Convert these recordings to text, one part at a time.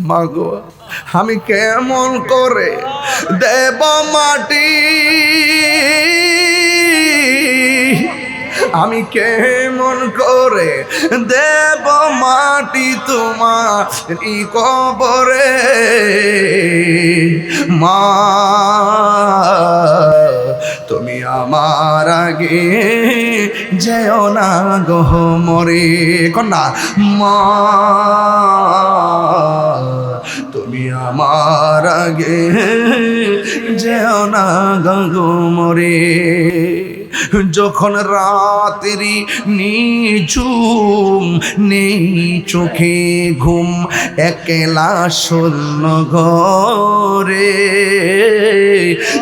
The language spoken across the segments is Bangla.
মাগো আমি কেমন করে দেব মাটি, আমি কেমন করে দেব মাটি তোমার কবরে। মা তুমি আমার আগে যেও না গো মরে, কন্যা মা তুমি আমার আগে যেও না গো মরে। যখন রাত্রি নিঝুম নেই চোখে ঘুম, একলা শূন্য ঘরে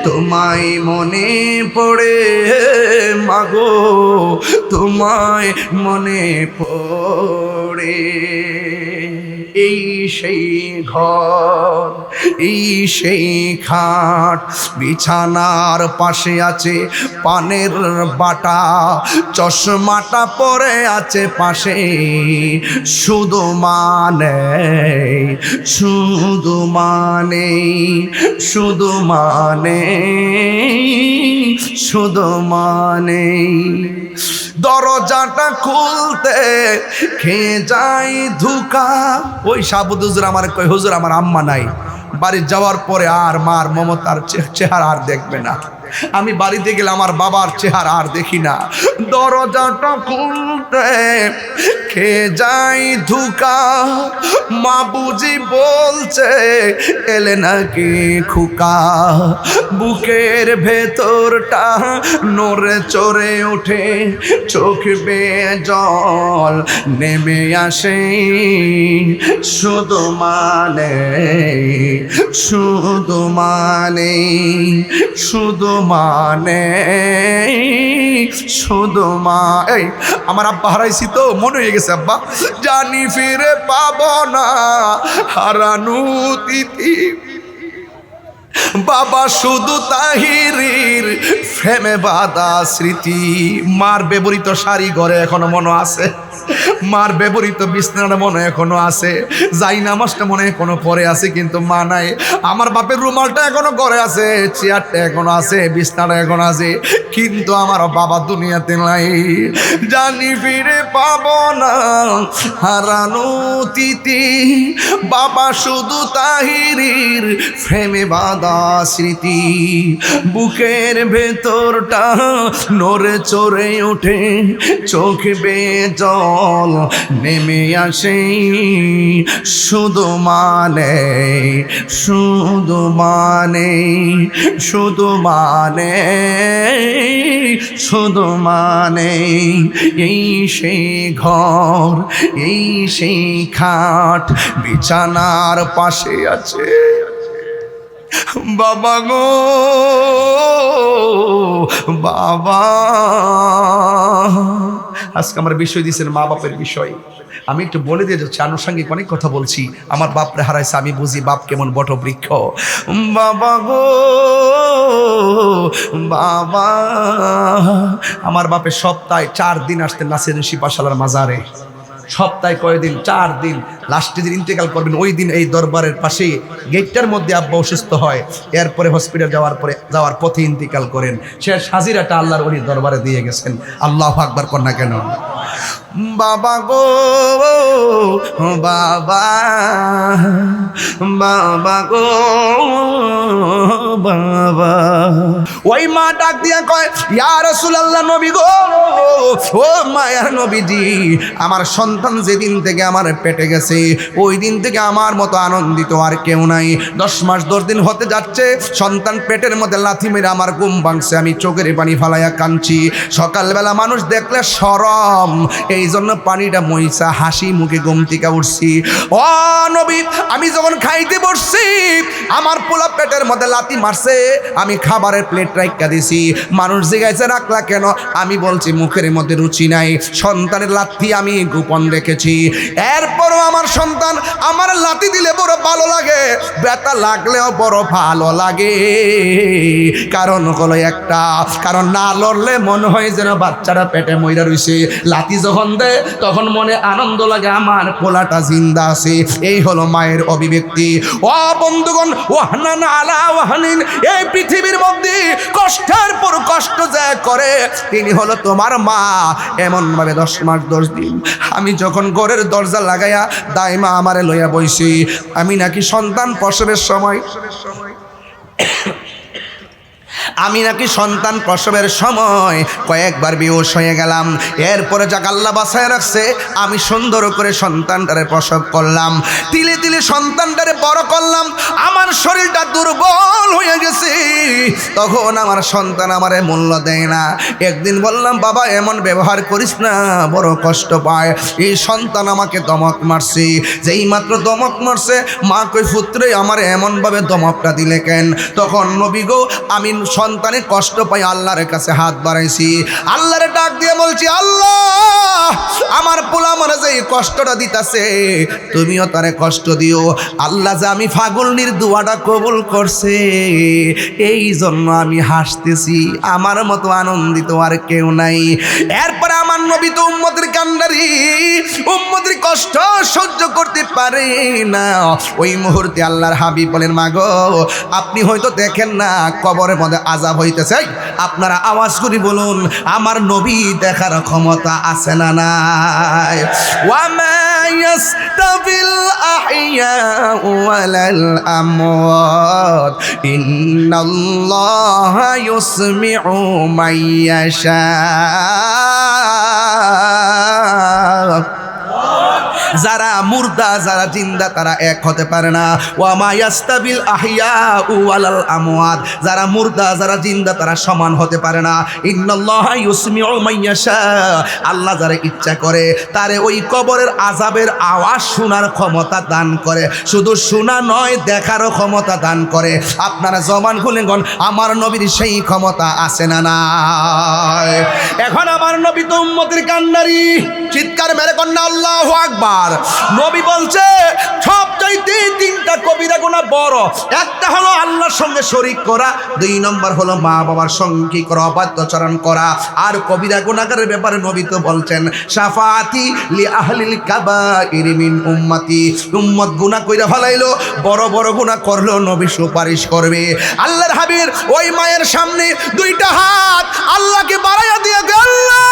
তোমায় মনে পড়ে মাগো, তোমায় মনে পড়ে। এই সেই ঘর, এই সেই খাট, বিছানার পাশে আছে পানের বাটা, চশমাটা পরে আছে পাশে, শুধু মানে শুধু মানে শুধু মানে শুধু মানে। দরজাটা খুলতে খেয়ে যাই ধোঁকা। ওই সাবুদ হুজুর আমার কই, হুজুর আমার আম্মা নাই, বাড়ি যাওয়ার পরে আর মার মমতার চেহারা আর দেখবে না। আমি বাড়িতে গেলে আমার বাবার চেহারা আর দেখি না। দরজাটা খুলতে খেয়ে যাই ধোঁকা, মা বুঝি বলছে এলে নাকি খুকা। বুকের ভেতরটা নড়ে চড়ে ওঠে, চোখ বেয়ে জল নেমে আসে, শুধু মানে শুধু মানে শুধু মানে শুধু মা। এই আমার আব্বা হারাইছি তো, মনে হয়ে গেছে আব্বা, জানি ফিরে পাবো না হারানো তিথি। বাবা শুধু তাহিরির ফেমে বাঁধা স্মৃতি। মার ব্যবহৃত শাড়ি ঘরে এখনো মনে আছে, মার ব্যবহৃত বিছানাটা মনে এখনো আছে, যাই নামাজটা মনে এখনো পরে আছে, কিন্তু মা নাই। আমার বাপের রুমালটা এখনো ঘরে আছে, চেয়ারটা এখনো আছে, বিছানাটা এখনো আছে, কিন্তু আমার বাবা দুনিয়াতে নাই। জানি ফিরে পাবো না হারানো তিথি, বাবা শুধু তাহিরির ফ্রেমে বাঁধা স্মৃতি। বুকের ভেতরটা নড়ে চড়ে ওঠে, চোখ বেয়ে জল নেমে আসে, শুধু মানে শুধু মানে শুধু মানে শুধু মানে। এই সেই ঘর, এই সেই খাট, বিছানার পাশে আছে বাবা গো বাবা। আজকে আমার বিষয় দিয়েছেন মা বাপের বিষয়। আমি একটু বলে দিয়ে যাচ্ছি, আনুষঙ্গিক অনেক কথা বলছি। আমার বাপরে হারাইছে, আমি বুঝি বাপ কেমন বটবৃক্ষ। বাবা গো বাবা, আমার বাপের সপ্তাহে 4 দিন আসতেন নাসিরুদ্দিন শিপাশালার মাজারে। সপ্তাহে কয়েকদিন, 4 দিন। লাস্টে দিন ইন্তেকাল করবেন ওই দিন এই দরবারের পাশে গেটটার মধ্যে আব্বা অসুস্থ হয়, এরপরে হসপিটাল যাওয়ার পথে ইন্তেকাল করেন। সে হাজিরাটা আল্লাহর ওলির দরবারে দিয়ে গেছেন। আল্লাহু আকবার কর না কেন? বাবা গো বাবা, বাবা গো বাবা। ওই মা ডাক দিয়া কয়, ইয়া রাসূলুল্লাহ, নবী গো, ও মায়ার নবীজি, আমার সন্তান যেদিন থেকে আমার পেটে গেছে ওই দিন থেকে আমার মতো আনন্দিত আর কেউ নাই। 10 মাস 10 দিন হতে যাচ্ছে, সন্তান পেটের মধ্যে লাথি মেরে আমার ঘুম ভাঙছে, আমি চোখের পানি ফালাইয়া কাঁদছি। সকালবেলা মানুষ দেখলে শরম, এই জন্য পানিটা মইসা হাসি মুখে ঘুম থেকে উঠছি। ও নবী, আমি যখন খাইতে বসছি আমার পোলা পেটের মধ্যে লাথি মারছে, আমি খাবারের প্লেট রাখা দিছি। মানুষ জিজ্ঞাসা রাখলা কেন? আমি বলছি মুখের মধ্যে রুচি নাই, সন্তানের লাথি আমি গোপন রেখেছি। এরপরও আমার সন্তান আমার লাথি দিলে বড় ভালো লাগে, ব্যথা লাগলেও বড় ভালো লাগে। কারণ হলো একটা, কারণ না লড়লে মনে হয় যেন বাচ্চারা পেটে মইরা রইছে, লাথি যখন দেয় তখন মনে আনন্দ লাগে আমার পোলাটা জিন্দা আছে। এই হলো মায়ের অভিজ্ঞতা। ব্যক্তি। ও বন্ধুগণ, ওয়াহনান আলা ওয়াহনিন, এই পৃথিবীর মধ্যে কষ্টের পর কষ্ট যা করে তিনি হলো তোমার মা। এমনভাবে 10 মাস 10 দিন আমি যখন ঘরের দরজা লাগাইয়া দাইমা আমারে লইয়া বইছি, আমি নাকি সন্তান প্রসবের সময় কয়েকবার বেহুশ হয়ে গেলাম। এরপরে যাক আল্লাহ বাঁচায় রাখছে, আমি সুন্দর করে সন্তানটারে প্রসব করলাম, তিলে তিলে সন্তানটারে বড় করলাম। আমার শরীরটা দুর্বল হয়ে গেছে, তখন আমার সন্তান আমারে মূল্য দেয় না। একদিন বললাম, বাবা এমন ব্যবহার করিস না, বড় কষ্ট পায়। এই সন্তান আমাকে দমক মারছে, যেই মাত্র দমক মারছে, মা কই পুত্রে আমার এমনভাবে দমকটা দিলে কেন? তখন নবী গো, আমি সন্তানের কষ্ট পাই আল্লাহর কাছে হাত বাড়াইছি, আল্লাহরে ডাক দিয়ে বলছি, আল্লাহ আমার পোলা মানে যে কষ্টটা দিতাছে তুমিও তারে কষ্ট দিও। আল্লাহ যে আমি ফাগুলনির দুয়াটা কবুল করছে, এই জন্য আমি হাসতেছি, আমার মতো আনন্দিত আর কেউ নাই। এরপরে আমার নবী তো উম্মতের কান্ডারি, উম্মতের কষ্ট সহ্য করতে পারে না। ওই মুহূর্তে আল্লাহর হাবিব বলেন, মাগো আপনি হয়তো দেখেন না কবরের মধ্যে আযাব হইতেছে, আপনারা আওয়াজ করে বলুন আমার নবী দেখার ক্ষমতা আছে না নাই? ওয়ামা ইয়াস্তাবিল আহইয়া ওয়ালাল আমওয়াত ইন্নাল্লাহা ইউসমিউ মাইয়াশা। যারা মুর্দা যারা জিন্দা তারা এক হতে পারে না। ওয়া মা ইয়াস্তাবিল আহইয়া ওয়ালাল আমওয়াত, যারা মুর্দা যারা জিন্দা তারা সমান হতে পারে না। ইন্নাল্লাহা ইউসমিউ মাইয়াশা, আল্লাহ যারা ইচ্ছা করে তারে ওই কবরের আযাবের আওয়াজ শোনার ক্ষমতা দান করে, শুধু শোনা নয় দেখারও ক্ষমতা দান করে। আপনারা জবান খুলে গন, আমার নবীর সেই ক্ষমতা আছে না নাই? এখন আমার নবী তো উম্মতের কান্ডারি, চিৎকার মেরে কন্যা আল্লাহু আকবার। নবী বলছে সবচাইতে 3টা কবিরা গুনাহ বড়। একটা হলো আল্লাহর সঙ্গে শরীক করা, 2 নম্বর হলো মা বাবার সঙ্গে কি করা, অবাধ্যচরণ করা। আর কবিরা গুনাহের ব্যাপারে নবী তো বলছেন শাফাআতি লি আহলিল কাবাইর মিন উম্মতি, উম্মত গুনাহ কইরা ফলাইলো, বড় বড় গুনাহ করলো নবী সুপারিশ করবে। আল্লাহর হাবিব ওই মায়ের সামনে 2টা হাত আল্লাহকে বাড়াইয়া দিয়ে আল্লাহ,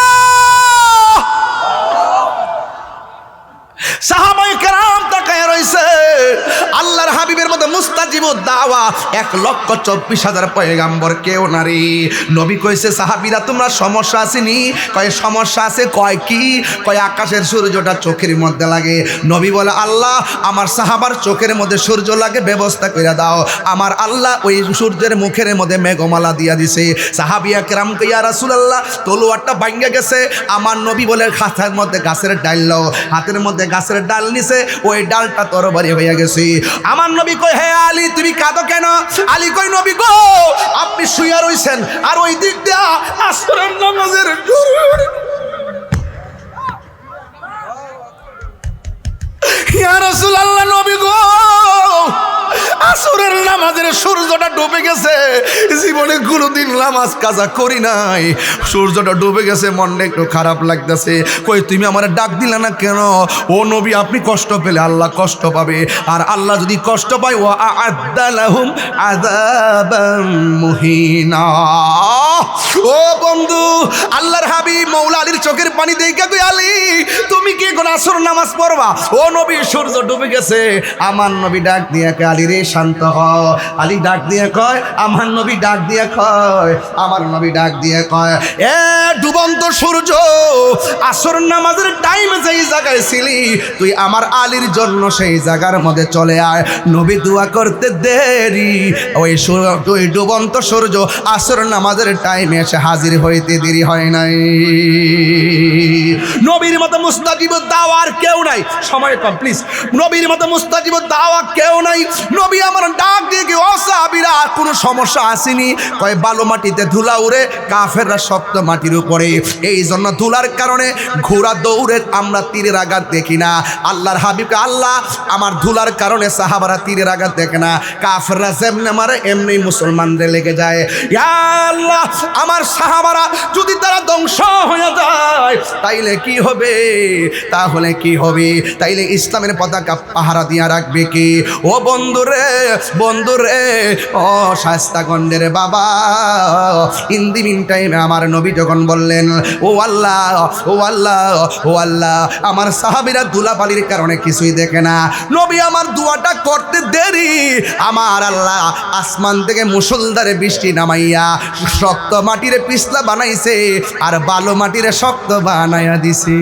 সাহাবায়ে কেরাম তাকায় রইছে। আল্লাহর হাবিবের মধ্যে মুস্তাজিবুদ দাওয়া 1,24,000 পয়গাম্বর কেউ নারী। নবী কইছে সাহাবীরা তোমরা সমস্যা আসেনি? কয় সমস্যা আছে। কয় কি? কয় আকাশের সূর্যটা চোখের মধ্যে লাগে। নবী বলে আল্লাহ আমার সাহাবার চোখের মধ্যে সূর্য লাগে ব্যবস্থা কইরা দাও। আমার আল্লাহ ওই সূর্যের মুখের মধ্যে মেঘমালা দিয়া দিছে। সাহাবিয়া কেরাম কই ইয়া রাসূলুল্লাহ তলোয়ারটা ভাঙা গেছে। আমার নবী বলে হাতের মধ্যে গাছের ডাল লও, হাতের মধ্যে গাছের ডাল নিছে, ওই ডালটা তরবারি হয়ে গেছে। আমার নবী কই হে আলী তুমি কাঁদো কেন? আলী কই নবী গো আপনি শুয়ে রইছেন আর ওই দিক দিয়া আসরের নামাজের ইয়া রাসূলুল্লাহ নবী গো আসরের নামাজের সূর্যটা ডুবে গেছে, জীবনে কোনোদিন নামাজ কাজা করি নাই, সূর্যটা ডুবে গেছে, মনটা একটু খারাপ লাগতেছে। কই তুমি আমার ডাক দিলে না কেন? ও নবী আপনি কষ্ট পেলে আল্লাহ কষ্ট পাবে, আর আল্লাহ যদি কষ্ট পায় ওয়া আ'আদ্দা লাহুম আযাবাম মুহিনা। ও বন্ধু আল্লাহর হাবিব মওলা আলীর চোখের পানি দেখে কই আলী তুমি কি কোন আসর নামাজ পড়বা? ও নবী সূর্য ডুবে গেছে। আমার নবী ডাক দিয়ে কয় আলী রে শান্ত হ। আলী ডাক দিয়ে কয়, আমার নবী ডাক দিয়ে কয়, আমার নবী ডাক দিয়ে কয় এ ডুবন্ত সূর্য আসর নামাজের টাইমে যেই জায়গায় ছিলি তুই আমার আলীর জন্য সেই জায়গার মধ্যে চলে আয়। নবী দোয়া করতে দেরি, ওই ডুবন্ত সূর্য আসর নামাজের টাইমে এসে হাজির হইতে দেরি হয় নাই। নবীর মতো মুস্তাজিবুদ দাওয়া আর কেউ নাই। সময় কম প্লিজ। নবীর মতো মুস্তাজিবুদ দাওয়া কেউ নাই। নবী আমার ডাক দিয়ে কি ও সাহাবীরা কোনো সমস্যা আসেনি। কয় বালু মাটিতে ধুলা উড়ে, কাফেররা শক্ত মাটির উপরে, এই জন্য ধুলার কারণে ঘোড়া দৌড়ে আমরা তীরের আঘাত দেখি না। আল্লাহর হাবিবকে আল্লাহ আমার ধুলার কারণে সাহাবারা তীরের আঘাত দেখে না, কাফেররা যেমনে মারে এমনি মুসলমানদের লেগে যায়। ইয়া আল্লাহ, আমার সাহাবারা যদি তারা ধ্বংস হয়ে যায় তাইলে কি হবে? তাহলে কি হবে? তাইলে ইসলামের পতাকা পাহারা দিয়া রাখবে কি? ও বন্ধুরে, বন্ধুরে, ও শাস্তাগঞ্জের বাবা, ইন দি মিন টাইমে আমার নবী যখন বললেন, ও আল্লাহ, ও আল্লাহ, ও আল্লাহ, আমার সাহাবীরা ধুলাবালির কারণে কিছুই দেখে না, নবী আমার দোয়াটা করতে দেরি, আমার আল্লাহ আসমান থেকে মুষলধারে বৃষ্টি নামাইয়া শক্ত মাটির পিছলা বানাইছে আর বালু মাটির শক্ত বানাইয়া দিছে।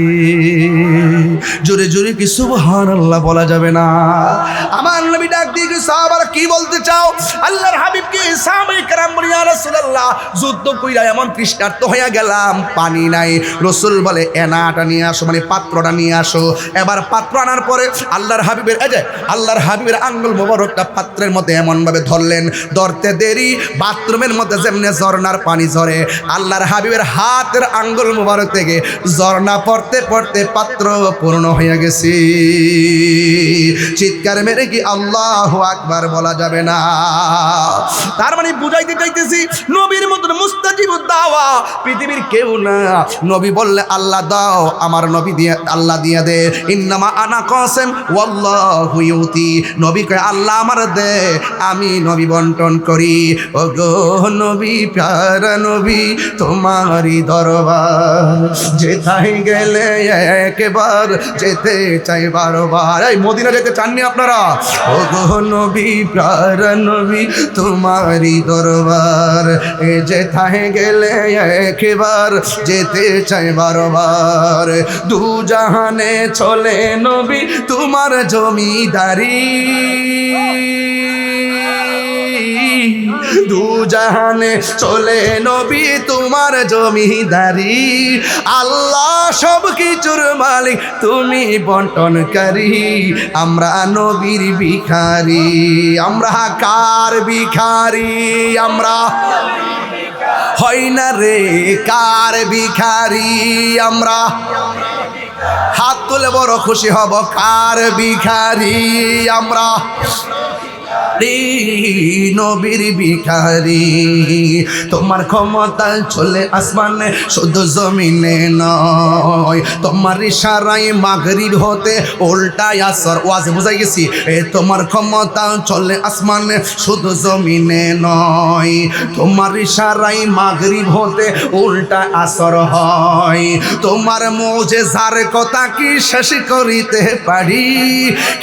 জোরে জোরে কি সুবহানাল্লাহ বলা যাবে না? আমার নবী ডাক দিয়ে সাহাবারা কি বলতে চাও? আল্লাহর হাবিব কি সাহাবায়ে কেরাম বলে, ইয়া রাসূলুল্লাহ, যুদ্ধ কইরা এমন তৃষ্ণার্ত হইয়া গেলাম, পানি নাই। রাসূল বলে এনাটা নিয়ে আসো, মানে পাত্রটা নিয়ে আসো। এবার পাত্র আনার পরে আল্লাহর হাবিবের আল্লাহর হাবিবের আঙ্গুল মোবারকটা পাত্রের মধ্যে এমন ভাবে ধরলেন, ধরতে দেরি বাথরুমের মধ্যে যেমনি ঝর্ণার পানি ঝরে, আল্লাহর হাবিবের হাতের আঙ্গুল মোবারক থেকে ঝর্ণা পড়তে পড়তে পাত্র পূর্ণ হয়ে গেছে। চিৎকার মেরে কি আল্লাহু আকবার বলা যাবে না? তার মানে বুঝাইতে চাইতেছি, নবীর মতন মুস্তাজিবুদ দাওয়া পৃথিবীর কেউ না। নবী বললে আল্লাহ দাও, আমার নবী দিয়ে আল্লাহ দিয়ে দে। ইন্নামা আনা কাসিম ওয়াল্লাহু ইউতি, নবী কয় আল্লাহ আমার দে, আমি নবী বন্টন করি। ও গো নবী, প্যারা নবী, তোমারই দরবার যেথায় গেলে একবার যেতে চাই বারবার। এই মদিনা যেতে চাননি আপনারা? ও গো নবী, প্যারা নবী, তোমারই দরবার এ যেথায় গেলে একবার যেতে চাই বারবার। দু জাহানে চলে নবী তোমার জমিদারি, দু জাহানে চলে নবী তোমার জমিদারি। আল্লাহ সব কিছুর মালিক, তুমি বন্টনকারী। আমরা নবীর ভিখারি, আমরা কার ভিখারি? আমরা হয় না রে কার ভিখারি? আমরা হাত তুলে বড় খুশি হব, কার ভিখারি? আমরা নবীর ভিখারি। তোমার ক্ষমতা চলে আসমানে শুধু জমিনে নয়, তোমার ইশারায় মাগরিব হতে উল্টায় আসর। ওয়াজে বুঝাই গেছি? তোমার ক্ষমতা চলে আসমানে শুধু জমিনে নয়, তোমার ইশারায় মাগরিব হতে উল্টা আসর হয়। তোমার মুজিজার কথা কি শেষ করিতে পারি?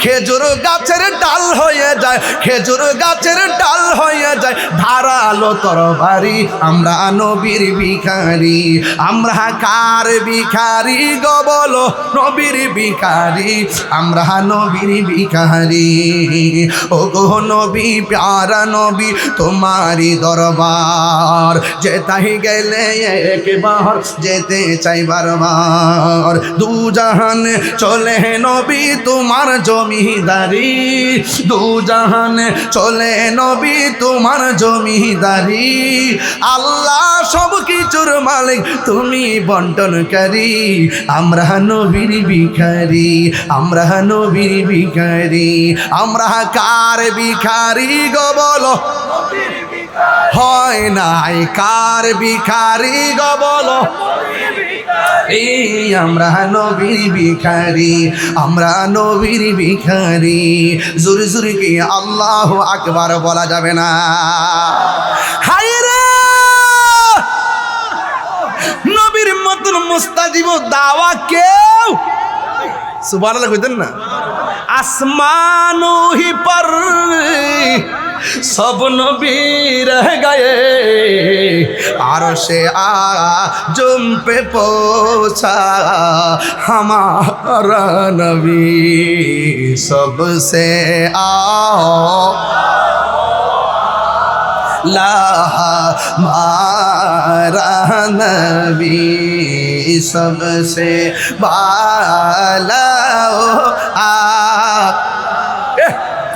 খেজুর গাছের ডাল হয়ে যায়, খেজুর গাছের ডাল হয়ে যায় ধারালো তরবারি। আমরা নবীর ভিখারি, আমরা কার ভিখারি গো বলো? নবীর ভিখারি, আমরা নবীর ভিখারি। ও গো নবী, প্যারা নবী, তোমারই দরবার যেতাই গেলে একবার যেতে চাই বারবার। দু জাহানে চলে নবী তোমার জমিদারি, দু জাহানে চলে নবী তোমার জমিদারি। আল্লাহ সব কিছুর মালিক, তুমি বন্টনকারী। আমরা নবীর ভিখারি, আমরা নবীর ভিখারি। আমরা কার ভিখারি গো বলো? হয় নাই কার ভিখারি গো বলো? এই আমরা নবীর ভিখারি, আমরা নবীর ভিখারি। জোরে জোরে কি আল্লাহু আকবার বলা যাবে না? হায় রে, নবীর মতন মুস্তাজিব দাওয়া কেউ সুবহানাল্লাহ কইতেন না? আসমানো হি পর सब नबी रह गए, अर्शे आज़म पे पहुंचा हमारा नबी सबसे ला हमारा नबी सबसे बाला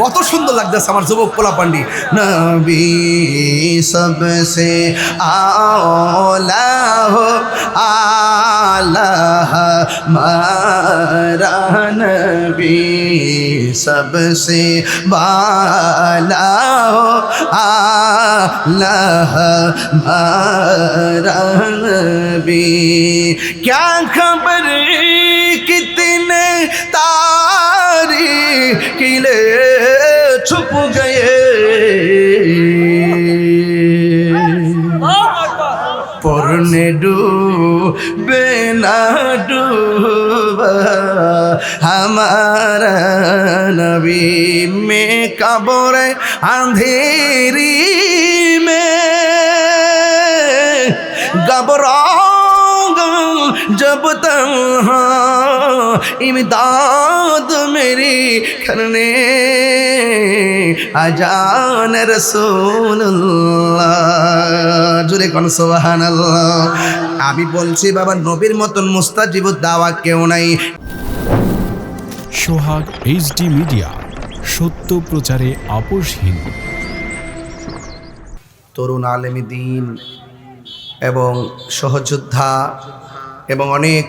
কত সুন্দর লাগতেছে আমার যুবক পোলা পান্ডি। নবী সবসে আলা হো আলা মারা নবী সবসে বালা হো আলা মারা नबी क्या खबर कितने तारीखिले छुप गए पढ़ने डूबे ना डूबा हमारा नबी में कब्र अंधेरी में घबराऊंगा जब तन्हा इमदाद मेरी करने आजान रसूलुल्लाह जुरे कोन सुबहानाल्लाह। আমি বলছি বাবা নবীর মতন মুস্তাজিবুদ দাওয়া কেউ নাই। সোহাগ এইচডি মিডিয়া, সত্য প্রচারে আপোষহীন। তরুণ আলেমী দ্বীন এবং সহযোদ্ধা এবং অনেক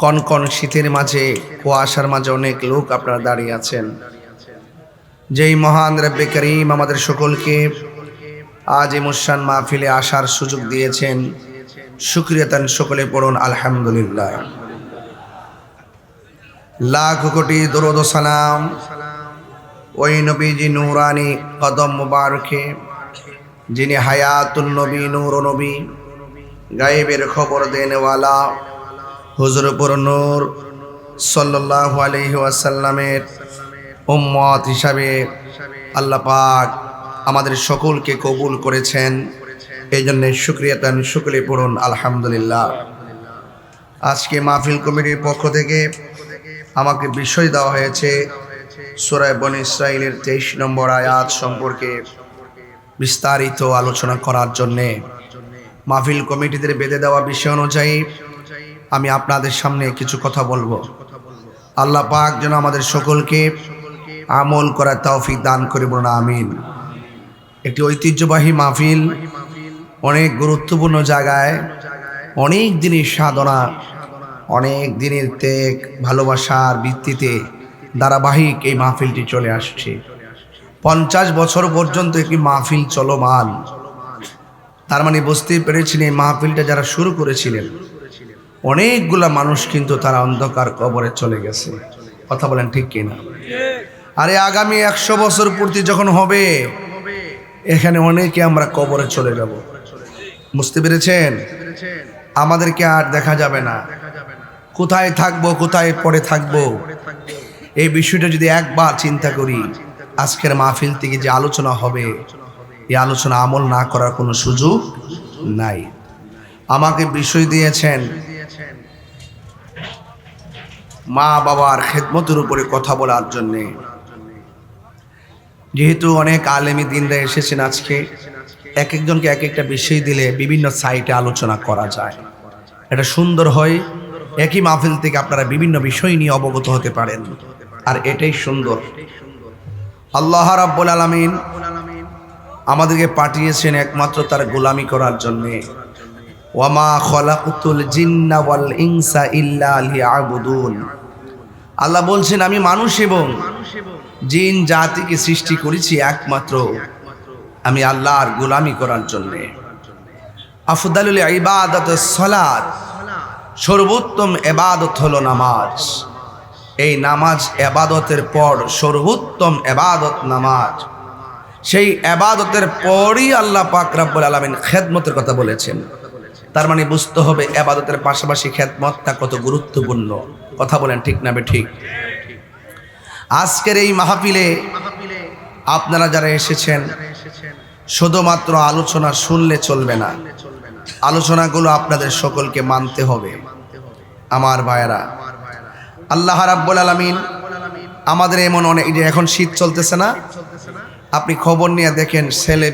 কনকন শীতের মাঝে কুয়াশার মাঝে অনেক লোক আপনারা দাঁড়িয়ে আছেন। যেই মহান রব্বে করিম আমাদের সকলকে আজ এই মুশান মাহফিলে আসার সুযোগ দিয়েছেন, শুকরিয়া তান সকলে পড়ুন আলহামদুলিল্লাহ। লাখ কোটি দরুদ ও সালাম ওই নবীজি নূরানি কদম মুবারকে, যিনি হায়াতুন নবী, নূর নবী, গায়েবের খবর দেনেওয়ালা হুজুর পুর নূর সাল্লাল্লাহু আলাইহি ওয়াসাল্লামের উম্মত হিসাবে আল্লাহ পাক আমাদের সকলকে কবুল করেছেন। এই জন্য শুকরিয়া তান সকলে পড়ুন আলহামদুলিল্লাহ। আজকে মাহফিল কমিটির পক্ষ থেকে আমাকে বিষয় দেওয়া হয়েছে সূরা বনী ইসরাঈলের 23 নম্বর আয়াত সম্পর্কে বিস্তারিত আলোচনা করার জন্যে। মাহফিল কমিটিদের বেঁধে দেওয়া বিষয় অনুযায়ী আমি আপনাদের সামনে কিছু কথা বলবো। আল্লাহ পাক যেন আমাদের সকলকে আমল করার তৌফিক দান করে, বলুন আমিন। একটি ঐতিহ্যবাহী মাহফিল, অনেক গুরুত্বপূর্ণ জায়গায়, অনেক দিনের সাধনা, অনেক দিনের ত্যাগ ভালোবাসার ভিত্তিতে ধারাবাহিক এই মাহফিলটি চলে আসছে। 50 বছর পর্যন্ত একটি মাহফিল চলমান। তার মানে বুঝতেই পেরেছেন এই মাহফিলটা যারা শুরু করেছিলেন অনেকগুলা মানুষ কিন্তু তারা অন্ধকার কবরে চলে গেছে। কথা বলেন ঠিক কিনা? আরে আগামী 100 বছর পূর্তি যখন হবে এখানে অনেকে আমরা কবরে চলে যাব। বুঝতে পেরেছেন? আমাদেরকে আর দেখা যাবে না। কোথায় থাকবো, কোথায় পড়ে থাকবো, এই বিষয়টা যদি একবার চিন্তা করি, আজকের মাহফিল থেকে যে আলোচনা হবে এই আলোচনা আমল না করার কোনো সুযোগ নাই। আমাকে বিষয় দিয়েছেন মা বাবার খেদমতের উপরে কথা বলার জন্যে। যেহেতু অনেক আলেমী দিনরা এসেছেন, আজকে এক একজনকে এক একটা বিষয় দিলে বিভিন্ন সাইটে আলোচনা করা যায়, এটা সুন্দর হয়। একই মাহফিল থেকে আপনারা বিভিন্ন বিষয় নিয়ে অবগত হতে পারেন, আর এটাই সুন্দর। আল্লাহ রাব্বুল আলামিন আমাদেরকে পাঠিয়েছেন একমাত্র তার গোলামি করার জন্যে। ওয়ামা খলাকুতুল জিন্না ওয়াল ইনসা ইল্লা লিয়াবুদুন। আল্লাহ বলছেন আমি মানুষ এবং জিন জাতিকে সৃষ্টি করেছি একমাত্র আমি আল্লাহর গোলামি করার জন্যে। আফদালুল ইবাদাতুস সালাত, সর্বোত্তম ইবাদত হলো নামাজ। এই নামাজ ইবাদতের পর সর্বোত্তম ইবাদত নামাজ। সেই ইবাদতের পরই আল্লাহ পাক রব্বুল আলামিন খেদমতের কথা বলেছেন। তার মানে বুঝতে হবে ইবাদতের পাশাপাশি খেদমতটা কত গুরুত্বপূর্ণ। কথা বলেন ঠিক না ঠিক? আজকের এই মাহফিলে আপনারা যারা এসেছেন শুধুমাত্র আলোচনা শুনলে চলবে না, আলোচনাগুলো আপনাদের সকলকে মানতে হবে। আমার ভাইয়েরা, আল্লাহ রাব্বুল আলামিন আমাদের এমন অনেক, যে এখন শীত চলতেছে না, আপনি খবর নিয়ে দেখেন ছেলে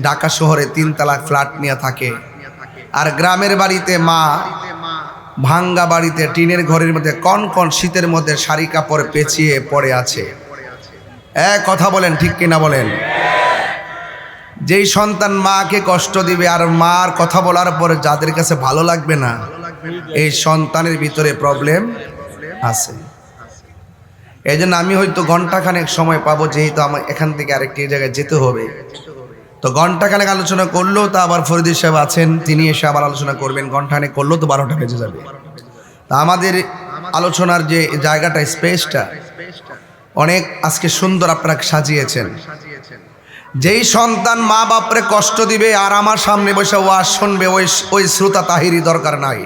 ঢাকা শহরে 3 তলা ফ্ল্যাট নিয়ে থাকে, আর গ্রামের বাড়িতে মা ভাঙ্গা বাড়িতে টিনের ঘরের মধ্যে কনকন শীতের মধ্যে শাড়ি কাপড় পেঁচিয়ে পড়ে আছে। কথা বলেন ঠিক কিনা বলেন? যেই সন্তান মাকে কষ্ট দিবে আর মার কথা বলার পরে যাদের কাছে ভালো লাগবে না, এই সন্তানের ভিতরে প্রবলেম আছে। এই জন্য আমি হয়তো ঘন্টাখানেক সময় পাবো, যেহেতু আমার এখান থেকে আরেকটি জায়গায় যেতে হবে, তো ঘন্টাখানেক আলোচনা করলেও তো আবার ফরিদ সাহেব আছেন, তিনি এসে আবার আলোচনা করবেন, ঘন্টাখানেক করলেও তো 12টা বেজে যাবে। তা আমাদের আলোচনার যে জায়গাটা, স্পেসটা অনেক আজকে সুন্দর আপনারা সাজিয়েছেন। যেই সন্তান মা বাপরে কষ্ট দিবে আর আমার সামনে বসে ওয়াজ শুনবে, ওই শ্রোতা তাহিরি দরকার নাই।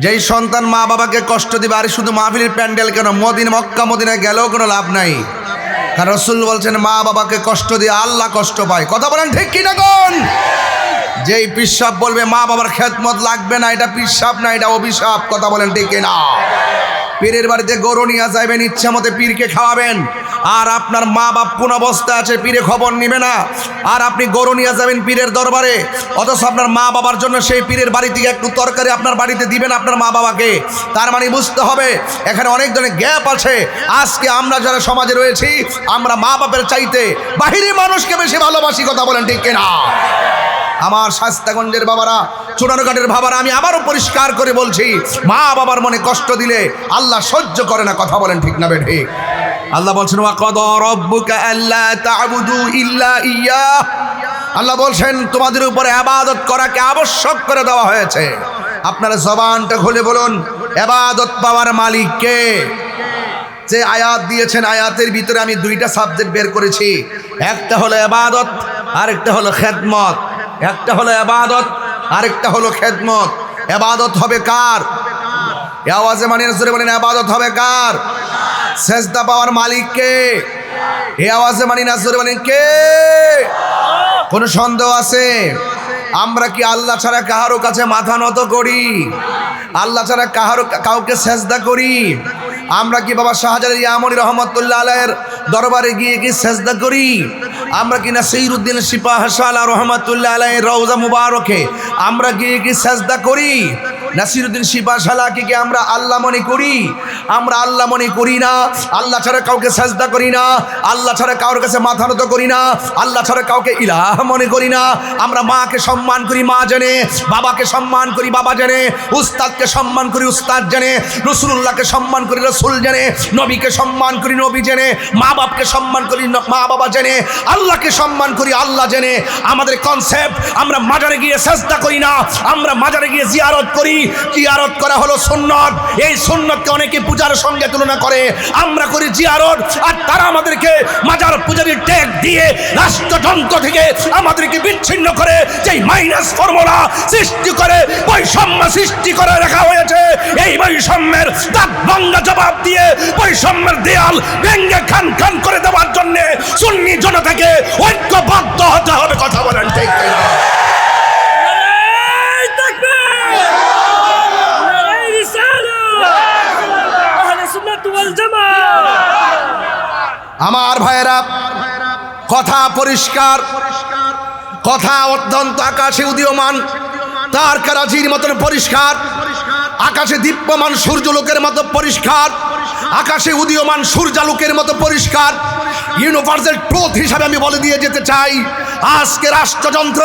যেই সন্তান মা বাবাকে কষ্ট দিবে, আর শুধু মাহফিলের প্যান্ডেল কেন, মক্কা মদিনায় গেলেও কোনো লাভ নাই। কারণ রাসূল বলছেন মা বাবাকে কষ্ট দিয়ে আল্লাহ কষ্ট পায়। কথা বলেন ঠিক কিনা কোন? যেই পিসাব বলবে মা বাবার খেদমত লাগবে না, এটা পিসাব না, এটা অভিশাপ। কথা বলেন ঠিক কিনা? পীরের বাড়িতে গরু নিয়ে যাবেন, ইচ্ছা মতে পীরকে খাওয়াবেন, আর আপনার মা বাপ কোন অবস্থা আছে পীরে খবর নিবে না, আর আপনি গরু নিয়ে যাবেন পীরের দরবারে, অথচ আপনার মা বাবার জন্য সেই পীরের বাড়ি থেকে একটু তরকারি আপনার বাড়িতে দিবেন আপনার মা বাবাকে। তার মানে বুঝতে হবে এখানে অনেক ধরনের গ্যাপ আছে। আজকে আমরা যারা সমাজে রয়েছি, আমরা মা বাপের চাইতে বাহিরে মানুষকে বেশি ভালোবাসি। কথা বলেন ঠিক কিনা? আমার শাস্তাগঞ্জের বাবারা, চুনারঘাটের বাবারা, আমি আবারও পরিষ্কার করে বলছি, মা বাবার মনে কষ্ট দিলে আল্লাহ সহ্য করে না। কথা বলেন ঠিক না ঠিক? আল্লাহ বলছেন ওয়া কাদা রাব্বুকা আল্লা তা'বুদু ইল্লা ইয়্যাহ। আল্লাহ বলছেন তোমাদের উপরে ইবাদত করাকে আবশ্যক করে দেওয়া হয়েছে। আপনারা জবানটা খুলে বলুন, ইবাদত পাওয়ার মালিক কে? যে আয়াত দিয়েছেন, আয়াতের ভিতরে আমি দুইটা সাবজেক্ট বের করেছি, একটা হলো ইবাদত, আরেকটা হলো খেদমত। একটা হলো ইবাদত, আরেকটা হলো খেদমত। ইবাদত হবে কার? আওয়াজে মানে জোরে বলেন, ইবাদত হবে কার? সেজদা পাওয়ার মালিক কে? এই আওয়াজে মানে না জোরে বলেন কে? কোনো সন্দেহ আছে? আমরা কি আল্লাহ ছাড়া কাহারো কাছে মাথা নত করি? আল্লাহ ছাড়া কাউকে সেজদা করি? আমরা কি বাবা শাহজালাল ইয়ামানি রহমাতুল্লাহ আলাইহির দরবারে গিয়ে কি সেজদা করি? আমরা কি নাসিরউদ্দিন সিপাহশালা রহমাতুল্লাহ আলাইহির রওজা মুবারকে আমরা গিয়ে কি সেজদা করি? নাসিরউদ্দিন সিপাহশালাকে কি আমরা আল্লাহ মনে করি? আমরা আল্লাহ মনে করি না। আল্লাহ ছাড়া কাউকে সেজদা করি না, আল্লাহ ছাড়া কারোর কাছে মাথা নত করি না, আল্লাহ ছাড়া কাউকে ইলাহ মনে করি না। আমরা মাকে সম্মান করি মা জানে, বাবাকে সম্মান করি বাবা জানে, উস্তাদকে সম্মান করি উস্তাদ জানে, রাসূলুল্লাহকে সম্মান করি রাসূল জানে, নবীকে সম্মান করি নবী জানে, মা বাপকে সম্মান করি মা বাবা জানে, আল্লাহকে সম্মান করি আল্লাহ জানে। আমাদের কনসেপ্ট, আমরা মাজারে গিয়ে সেজদা করি না, আমরা মাজারে গিয়ে জিয়ারত করি। জিয়ারত করা হলো সুন্নাত। এই সুন্নাতকে অনেকে পূজার সঙ্গে তুলনা করে। আমরা করি জিয়ারত, আর তারা আমাদেরকে মাজার পূজারীর ট্যাগ দিয়ে রাষ্ট্রযন্ত্র থেকে আমাদেরকে বিচ্ছিন্ন করে যেই মাইনাস ফর্মুলা সৃষ্টি করে, বৈষম্য সৃষ্টি করে রাখা হয়েছে। এই বৈষম্যের দাঁত ভাঙা জবাব দিয়ে বৈষম্যের দেয়াল ভেঙে খান খান করে দেওয়ার জন্য সুন্নি জনতাকে ঐক্যবদ্ধ হতে হবে। কথা বলেন ঠিক কিনা? আমার ভাইয়েরা, কথা পরিষ্কার, কথা অত্যন্ত আকাশে উদীয়মান তারকারাজির মতন পরিষ্কার, আকাশে দীপ্যমান সূর্যলোকের মতো পরিষ্কার, আকাশে উদীয়মান সূর্যালোকের মতো পরিষ্কার। ইউনিভার্সাল ট্রুথ হিসাবে আমি বলে দিয়ে যেতে চাই, আজকে রাষ্ট্রযন্ত্র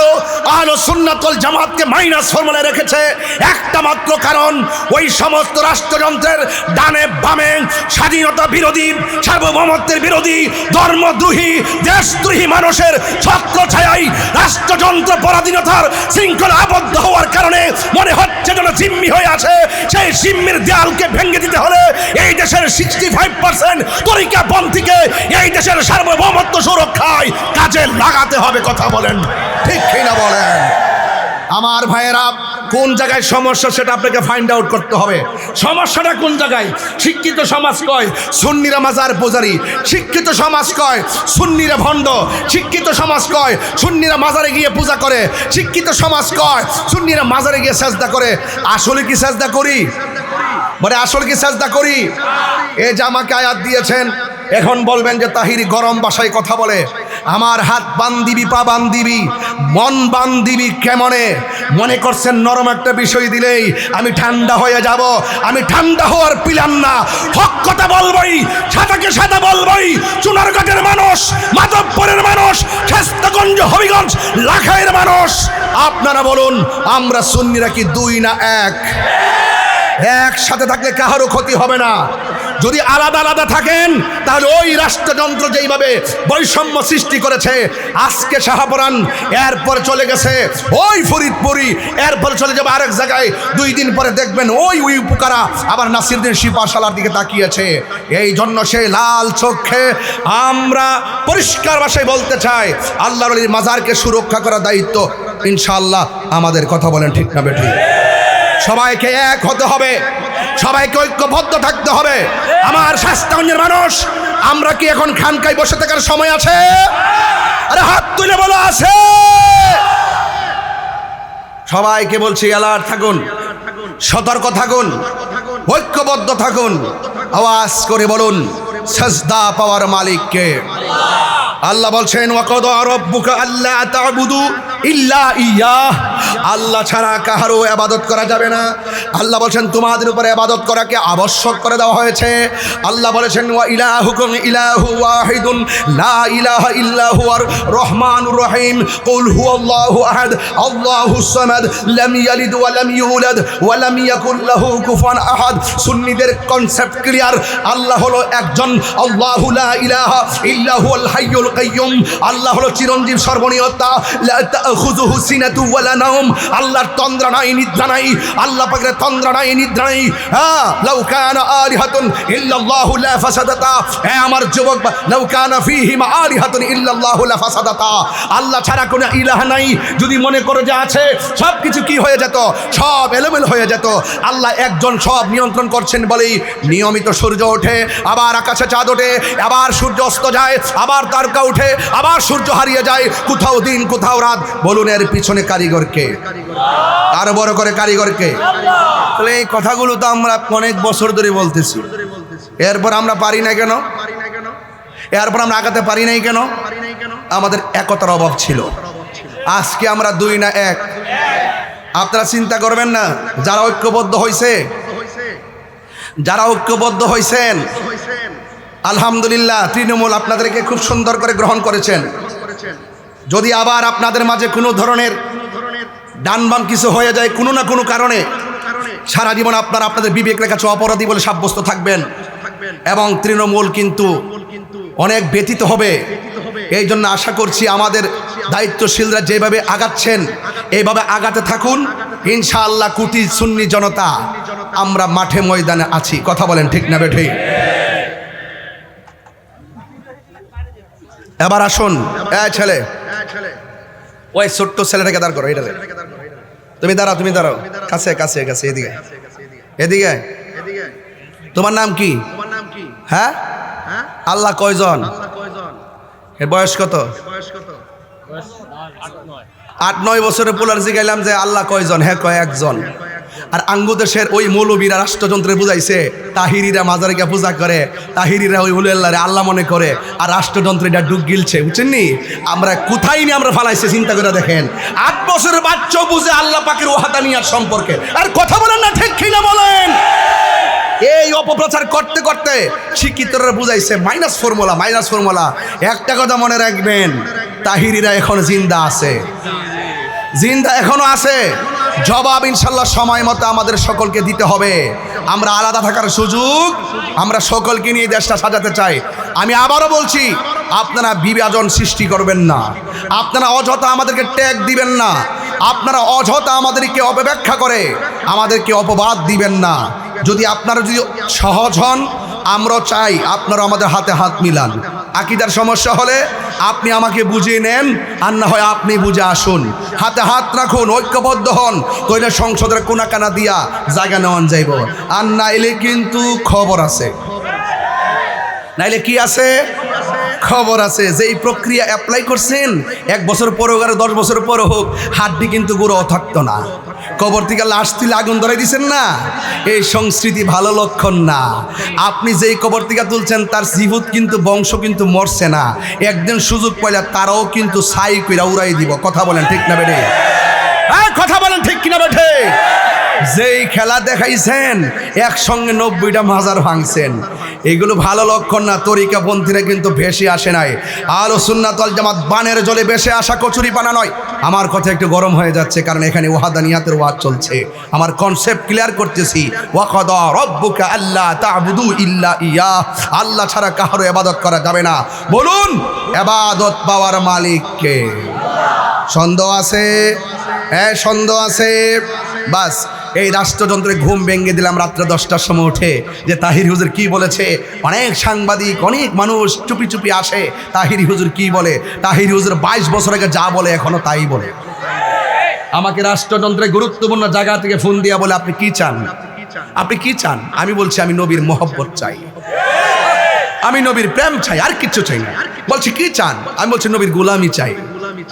আহলে সুন্নাত ওয়াল জামাতকে মাইনাস ফর্মুলায় রেখেছে একটা মাত্র কারণ, ওই সমস্ত রাষ্ট্রযন্ত্রের ডানে বামে স্বাধীনতা বিরোধী, সার্বভৌমত্বের বিরোধী, ধর্মদ্রোহী, দেশদ্রোহী মানুষের ছত্রছায়ায় রাষ্ট্রযন্ত্র পরাধীনতার শৃঙ্খলা আবদ্ধ হওয়ার কারণে মনে হচ্ছে যেন জিম্মি হয়ে আছে। সেই জিম্মির দেয়ালকে ভেঙে দিতে হলে এই দেশের 65% তরিকাপন্থীকে এই দেশের সার্বভৌমত্ব সুরক্ষায় কাজে লাগাতে হবে। কথা বলেন ঠিক কিনা বলেন? আমার ভাইয়েরা, কোন জায়গায় সমস্যা সেটা আপনাকে ফাইন্ড আউট করতে হবে। সমস্যাটা কোন জায়গায়? শিক্ষিত সমাজ কয় সুন্নিরা মাজার পূজারী, শিক্ষিত সমাজ কয় সুন্নিরা ভণ্ড, শিক্ষিত সমাজ কয় সুন্নিরা মাজারে গিয়ে পূজা করে, শিক্ষিত সমাজ কয় সুন্নিরা মাজারে গিয়ে সেজদা করে। আসলে কি সেজদা করি? বলে আসলে কি সেজদা করি? এই যে আমাকে আয়াত দিয়েছেন, এখন বলবেন যে তাহিরি গরম ভাষায় কথা বলে। আমার হাত বান্দিবি, পা বান্দিবি, মন বান্দিবি কেমনে? মনে করছেন নরম একটা বিষয় দিলেই আমি ঠান্ডা হয়ে যাব? আমি ঠান্ডা হওয়ার পিলাম না, হক কথা বলবই, সাদাকে সাদা বলবই। চুনারঘাটের মানুষ, মাধবপুরের মানুষ, খেস্তাগঞ্জ, হবিগঞ্জ, লাখাইয়ের মানুষ, আপনারা বলুন আমরা সুন্নিরা কি দুই না এক? একসাথে থাকলে কাহারও ক্ষতি হবে না। যদি আলাদা আলাদা থাকেন তাহলে ওই রাষ্ট্রযন্ত্র যেইভাবে বৈষম্য সৃষ্টি করেছে, আজকে শাহপরান, এরপর চলে গেছে ওই ফরিদপুরি, এরপর চলে যাবে আরেক জায়গায়, 2 দিন পরে দেখবেন ওই উপকারা আবার নাসিরুদ্দিন শিপাশালার দিকে তাকিয়েছে। এই জন্য সেই লাল চোখে আমরা পরিষ্কার ভাষায় বলতে চাই, আল্লাহর ওলির মাজারকে সুরক্ষা করার দায়িত্ব ইনশাআল্লাহ আমাদের। কথা বলেন ঠিক না বেঠিক? সবাইকে এক হতে হবে, সবাইকে ঐক্যবদ্ধ থাকতে হবে। আমার শাস্তাগঞ্জের মানুষ, আমরা কি এখন খানকায় বসে থাকার সময় আছে? আরে হাত তুলে বলো আছে। সবাইকে বলছি অ্যালার্ট থাকুন, সতর্ক থাকুন, ঐক্যবদ্ধ থাকুন। আওয়াজ করে বলুন সাজদা পাওয়ার মালিককে। আল্লাহ বলছেন ওয়াকাদা রাব্বুকা আল্লা তা'বুদু ইল্লা ইয়াহ, আল্লাহ ছাড়া কাহারও ইবাদত করা যাবে না। আল্লাহ বলছেন তোমাদের উপরে ইবাদত করাকে আবশ্যক করে দেওয়া হয়েছে। আল্লাহ বলেছেন ওয়া ইলাহুকুম ইলাহু ওয়াহিদুন লা ইলাহা ইল্লা হুয়ার রহমানুর রহিম, কুল হুয়াল্লাহু আহাদ আল্লাহুস সামাদ লাম ইয়ালিদ ওয়া লাম ইউলাদ ওয়া লাম ইয়াকুল লাহু কুফুয়ান আহাদ। সুন্নিদের কনসেপ্ট ক্লিয়ার, আল্লাহ হলো একজন, আল্লাহু লা ইলাহা ইল্লা হুয়াল হাইয়ুল কাইয়ুম, আল্লাহ হলো চিরঞ্জীব সর্বনিয়তা, লা তাখুযুহু সিনাতু ওয়া লা নাওম, আল্লাহর তন্দ্রা নাই, নিদ্রা নাই, আল্লাহ পাকের তন্দ্রা নাই, নিদ্রা নাই। হ্যাঁ, লাউ কানা আলিহাতুন ইল্লাল্লাহু লা ফাসাদাতা, হ্যাঁ আমার যুবক, লাউ কানা ফীহিমা আলিহাতুন ইল্লাল্লাহু লা ফাসাদাতা, আল্লাহ ছাড়া কোনো ইলাহ নাই যদি মনে করে যে আছে, সব কিছু কি হয়ে যেত, সব এলোমেলো হয়ে যেত। আল্লাহ একজন সব নিয়ন্ত্রণ করছেন বলেই নিয়মিত সূর্য ওঠে, আবার আকাশে চাঁদ ওঠে, আবার সূর্য অস্ত যায়, আবার তারকা উঠে, আবার সূর্য হারিয়ে যায়, কোথাও দিন কোথাও রাত। বলুন এর পিছনে কারিগরকে? আরো বড় করে কারিগরকে? তাহলে এই কথাগুলো তো আমরা অনেক বছর ধরে বলতেছি, এরপর আমরা পারি না কেন? এরপর আমরা আগাতে পারি নাই কেন? আমাদের একতার অভাব ছিল। আজকে আমরা দুই না এক। আপনারা চিন্তা করবেন না, যারা ঐক্যবদ্ধ হয়েছে, যারা ঐক্যবদ্ধ হয়েছেন, আলহামদুলিল্লাহ, তৃণমূল আপনাদেরকে খুব সুন্দর করে গ্রহণ করেছেন। যদি আবার আপনাদের মাঝে কোনো ধরনের ডান বাম কিছু হয়ে যায় কোনো না কোনো কারণে, সারা জীবন আপনারা আপনাদের বিবেকের কাছে অপরাধী বলে সাব্যস্ত থাকবেন এবং তৃণমূল কিন্তু অনেক ব্যথিত হবে। এই জন্য আশা করছি আমাদের দায়িত্বশীলরা যেভাবে আগাচ্ছেন এইভাবে আগাতে থাকুন। ইনশাআল্লাহ কোটি সুন্নি জনতা আমরা মাঠে ময়দানে আছি। কথা বলেন ঠিক না বেঠিক? এবার আসুন, ছেলে, ওই ছোট্ট ছেলেটাকে দাঁড় করো, এটা তুমি দাঁড়াও, তুমি দাঁড়াও, কাছে কাছে কাছে, এদিকে এদিকে। তোমার নাম কি? হ্যাঁ, আল্লাহ কয়জন? এর বয়স কত? 8-9 বছরের পোলার জিগাইলাম যে আল্লাহ কয়জন? হ্যাঁ কয় একজন। আর আঙ্গুদেশের ওই মৌলবীরা রাষ্ট্রযন্ত্রে বুঝাইছে তাহিরিরা মাজারে গিয়ে পূজা করে, তাহিরিরা ওই উলিয়াল্লাহরে আল্লাহ মনে করে, আর রাষ্ট্রযন্ত্রে এটা ডুব গিলছে। বুঝছেননি? আমরা কোথায় নিয়ে আমরা ফালাইছে চিন্তা করে দেখেন। 8 বছরের বাচ্চাও বুঝে আল্লাহ পাকের ওয়াহাদানিয়াত সম্পর্কে। আর কথা বলেন না, ঠিক কিনা বলেন? এই অপপ্রচার করতে করতে শিক্ষিতরা বুঝাইছে মাইনাস ফর্মুলা। একটা কথা মনে রাখবেন, তাহিরিরা এখন জিন্দা আছে, জিন্দা এখনো আছে। জবাব ইনশাল্লাহ সময় মতো আমাদের সকলকে দিতে হবে। আমরা আলাদা থাকার সুযোগ, আমরা সকলকে নিয়ে দেশটা সাজাতে চাই। আমি আবারও বলছি, আপনারা বিভাজন সৃষ্টি করবেন না, আপনারা অযথা আমাদেরকে ট্যাগ দিবেন না, আপনারা অযথা আমাদেরকে অপব্যাখ্যা করে আমাদেরকে অপবাদ দিবেন না। যদি আপনারা যদি সহজ হন, আমরা চাই আপনারা আমাদের হাতে হাত মিলান। আকীদার সমস্যা হলে আপনি আমাকে বুঝিয়ে নেন, আর না হয় আপনি বুঝে আসুন। হাতে হাত রাখুন, ঐক্যবদ্ধ হন, তইলে সংসদের কোনাকানা দিয়া জায়গা নেওয়ান যাইব। আর নাইলে কিন্তু খবর আছে, নাইলে কি আছে? খবর আছে যেই প্রক্রিয়া অ্যাপ্লাই করছেন 1 বছর পরে হোক আর 10 বছর পরে হোক হাড্ডি কিন্তু গুঁড়ো থাকতো না। কবর থেকে লাশ তুলে আগুন ধরাই দিচ্ছেন না, এই সংস্কৃতি ভালো লক্ষণ না। আপনি যেই কবর থেকে তুলছেন তার জীবত কিন্তু বংশ কিন্তু মরছে না, একদিন সুযোগ পাইলে তারাও কিন্তু ছাই কইরা উড়াই দিব। কথা বলেন ঠিক না বেঠে? হ্যাঁ, কথা বলেন ঠিক কিনা বেঠে? যেই খেলা দেখাইছেন একসঙ্গে 90টা মাজার ভাঙছেন, এগুলো ভালো লক্ষণ না। তরিকাপন্থীরা কিন্তু ভেসে আসে নাই, আহলে সুন্নাত ওয়াল জামাত বানের জলে ভেসে আসা কচুরি পানা নয়। আমার কথা একটু গরম হয়ে যাচ্ছে কারণ এখানে ওয়াহদানিয়াতের ওয়াজ চলছে। আমার কনসেপ্ট ক্লিয়ার করতেছি। ওয়াকাদা রাব্বুকা আল্লা তা'বুদু ইল্লা ইয়াহ, আল্লাহ ছাড়া কারো ইবাদত করা যাবে না। বলুন ইবাদত পাওয়ার মালিক কে? সন্দেহ আছে? হ্যাঁ, সন্দেহ আছে। বাস এই রাষ্ট্রযন্ত্রে ঘুম ভেঙে দিলাম রাত্রে 10টার সময় উঠে যে তাহির হুজুর কি বলেছে। অনেক সাংবাদিক, অনেক মানুষ চুপি চুপি আসে তাহির হুজুর কি বলে। তাহির হুজুর 22 বছর আগে যা বলে এখনো তাই বলে। আমাকে রাষ্ট্রযন্ত্রে গুরুত্বপূর্ণ জায়গা থেকে ফোন দিয়া বলে আপনি কি চান, আপনি কি চান? আমি বলছি আমি নবীর মহব্বত চাই, আমি নবীর প্রেম চাই, আর কিচ্ছু চাই না। বলছি কি চান? আমি বলছি নবীর গোলামি চাই।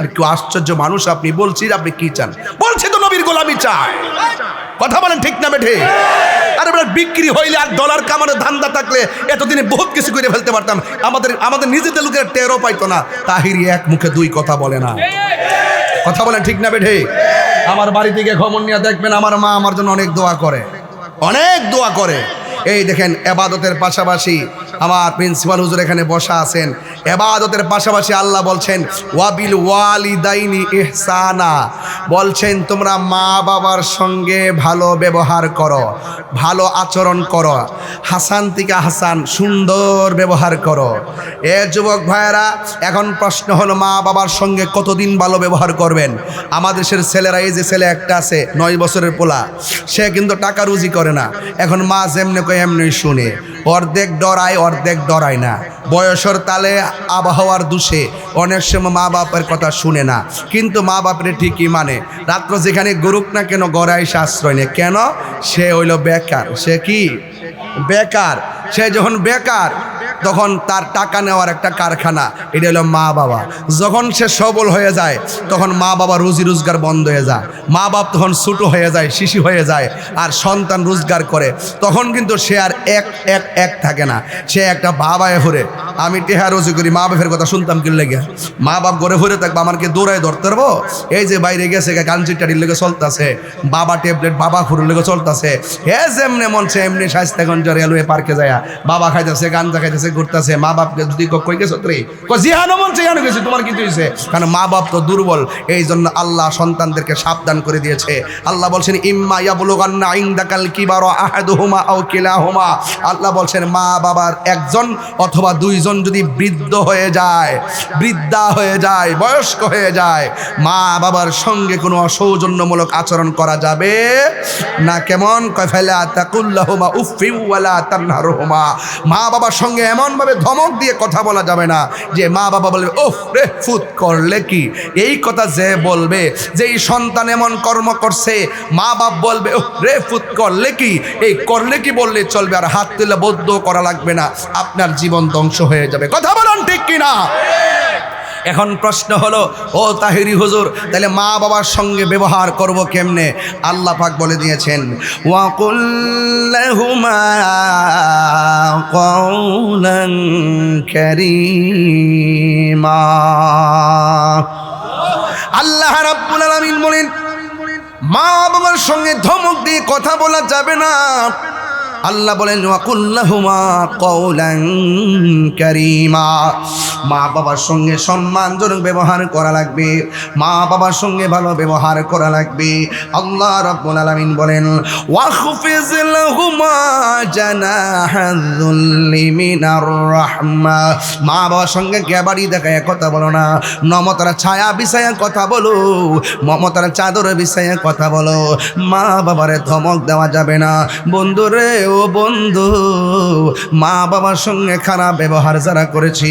আর কি আশ্চর্য মানুষ আপনি, বলছি আপনি কি চান? বলছি তো নবীর গোলামি চাই। কথা বলেন ঠিক না বেঠে? আরে বেটা, বিক্রি হইলে আর ডলার কামানোর ধান্দা থাকলে এতদিনে বহুত কিছু করে ফেলতে পারতাম। আমাদের নিজেদের লোকের টেরও পাইতো না। তাহিরি এক মুখে দুই কথা বলে না। কথা বলেন ঠিক না বেঠে? আমার বাড়ি থেকে খবর নিয়ে দেখবেন আমার মা আমার জন্য অনেক দোয়া করে, অনেক দোয়া করে। এই দেখেন এবাদতের পাশাপাশি আমার প্রিন্সিপাল হুজুর এখানে বসা আছেন। এবাদতের পাশাপাশি আল্লাহ বলছেন ওয়াবিল ওয়ালিদাইনি ইহসানা, বলছেন তোমরা মা বাবার সঙ্গে ভালো ব্যবহার করো, ভালো আচরণ করো, হাসান থেকে হাসান সুন্দর ব্যবহার করো। এ যুবক ভাইয়েরা, এখন প্রশ্ন হলো মা বাবার সঙ্গে কতদিন ভালো ব্যবহার করবেন? আমাদের দেশের ছেলেরা, এই যে ছেলে একটা আছে 9 বছরের পোলা, সে কিন্তু টাকা রুজি করে না। এখন মা যেমনে কয় এমনি শুনে, অর্ধেক ডরায় অর্ধেক ডরায় না। বয়সের তালে আবহাওয়ার দোষে অনেক সময় মা বাপের কথা শুনে না, কিন্তু মা বাপের ঠিকই মানে। রাত্র যেখানে গরুক না কেন গড়াই আশ্রয় নেই কেন? সে হইল বেকার। সে কি বেকার? সে যখন বেকার তখন তার টাকা নেওয়ার একটা কারখানা, এটা হলো মা বাবা। যখন সে সবল হয়ে যায় তখন মা বাবা রুজি রোজগার বন্ধ হয়ে যায়। মা বাপ তখন ছোটো হয়ে যায়, শিশু হয়ে যায়, আর সন্তান রোজগার করে। তখন কিন্তু সে আর এক থাকে না, সে একটা বাবায় ঘুরে। আমি টেহা রোজি করি, মা বাপের কথা শুনতাম কি লেগে। মা বাপ ঘরে ঘুরে থাকবো, আমাকে দৌড়ায় ধরতে পারবো? এই যে বাইরে গেছে কাঞ্চিটারির লেগে চলতেছে, বাবা ট্যাবলেট বাবা খুঁড়ের লেগে চলতেছে। হে যেমনে মনছে এমনি স্বাস্থ্যগঞ্জ রেলওয়ে পার্কে যায় বাবা খাইতেছে, গাঞ্জা খাইতেছে, ঘুরতেছে। মা বাপকে যদি কই গেছো রে, জিহানো মনছে জানো গেছি, তোমার কিছু হয়েছে? কারণ মা বাপ তো দুর্বল। এই জন্য আল্লাহ সন্তানদেরকে সাবধান করে দিয়েছে। আল্লাহ বলছেন ইম্মা ইয়াবলুগান্না ইনদাকাল কিবারা আহাদুহুমা আও কিলাহুমা, আল্লাহ বলছেন মা বাবার একজন অথবা দুইজন যদি বৃদ্ধ হয়ে যায়, বৃদ্ধা হয়ে যায়, বয়স্ক হয়ে যায়, মা বাবার সঙ্গে কোনো অসৌজন্যমূলক আচরণ করা যাবে না। কেমন? কয় ফালা তাকুল্লাহুমা উফফি ওয়ালা তানহারহুমা, মা বাবার সঙ্গে এমনভাবে ধমক দিয়ে কথা বলা যাবে না যে মা বাবা বলবে ওফ রে ফুত করলে কি। এই কথা যে বলবে, যেই সন্তান এমন কর্ম করছে মা বাপ বলবে ওফ রে ফুত করলে কি, এই করলে কি বললে চলবে, আর হাত তুলে বদ্ধ করা লাগবে না, আপনার জীবন ধ্বংস হয়ে যাবে। কথা বলুন ঠিক কিনা? এখন প্রশ্ন হলো ও তাহিরি হুজুর, তাহলে মা বাবার সঙ্গে ব্যবহার করব কেমনে? আল্লাহ পাক বলে দিয়েছেন ওয়াকুল লাহুমা কাওলান কারীমা। আল্লাহ রাব্বুল আলামিন বলেন মা বাবার সঙ্গে ধমক দিয়ে কথা বলা যাবে না। আল্লাহ বলেন ওয়াকুল লাহুমা কাওলান কারীমা, মা বাবার সঙ্গে সম্মানজনক ব্যবহার করা লাগবে, মা বাবার সঙ্গে ভালো ব্যবহার করা লাগবে। আল্লাহ রাব্বুল আলামিন বলেন ওয়াখফিজ লাহুমা জানাহাযুল্লি মিনার রাহমা, মা বাবার সঙ্গে গ্যাবারি দেখায় কথা বলো না, মমতার ছায়া বিছায়া কথা বলো, মমতার চাদর বিছায়া কথা বলো। মা বাবারে ধমক দেওয়া যাবে না। বন্ধুরে ও বন্ধু, মা বাবার সঙ্গে খারাপ ব্যবহার যারা করেছি,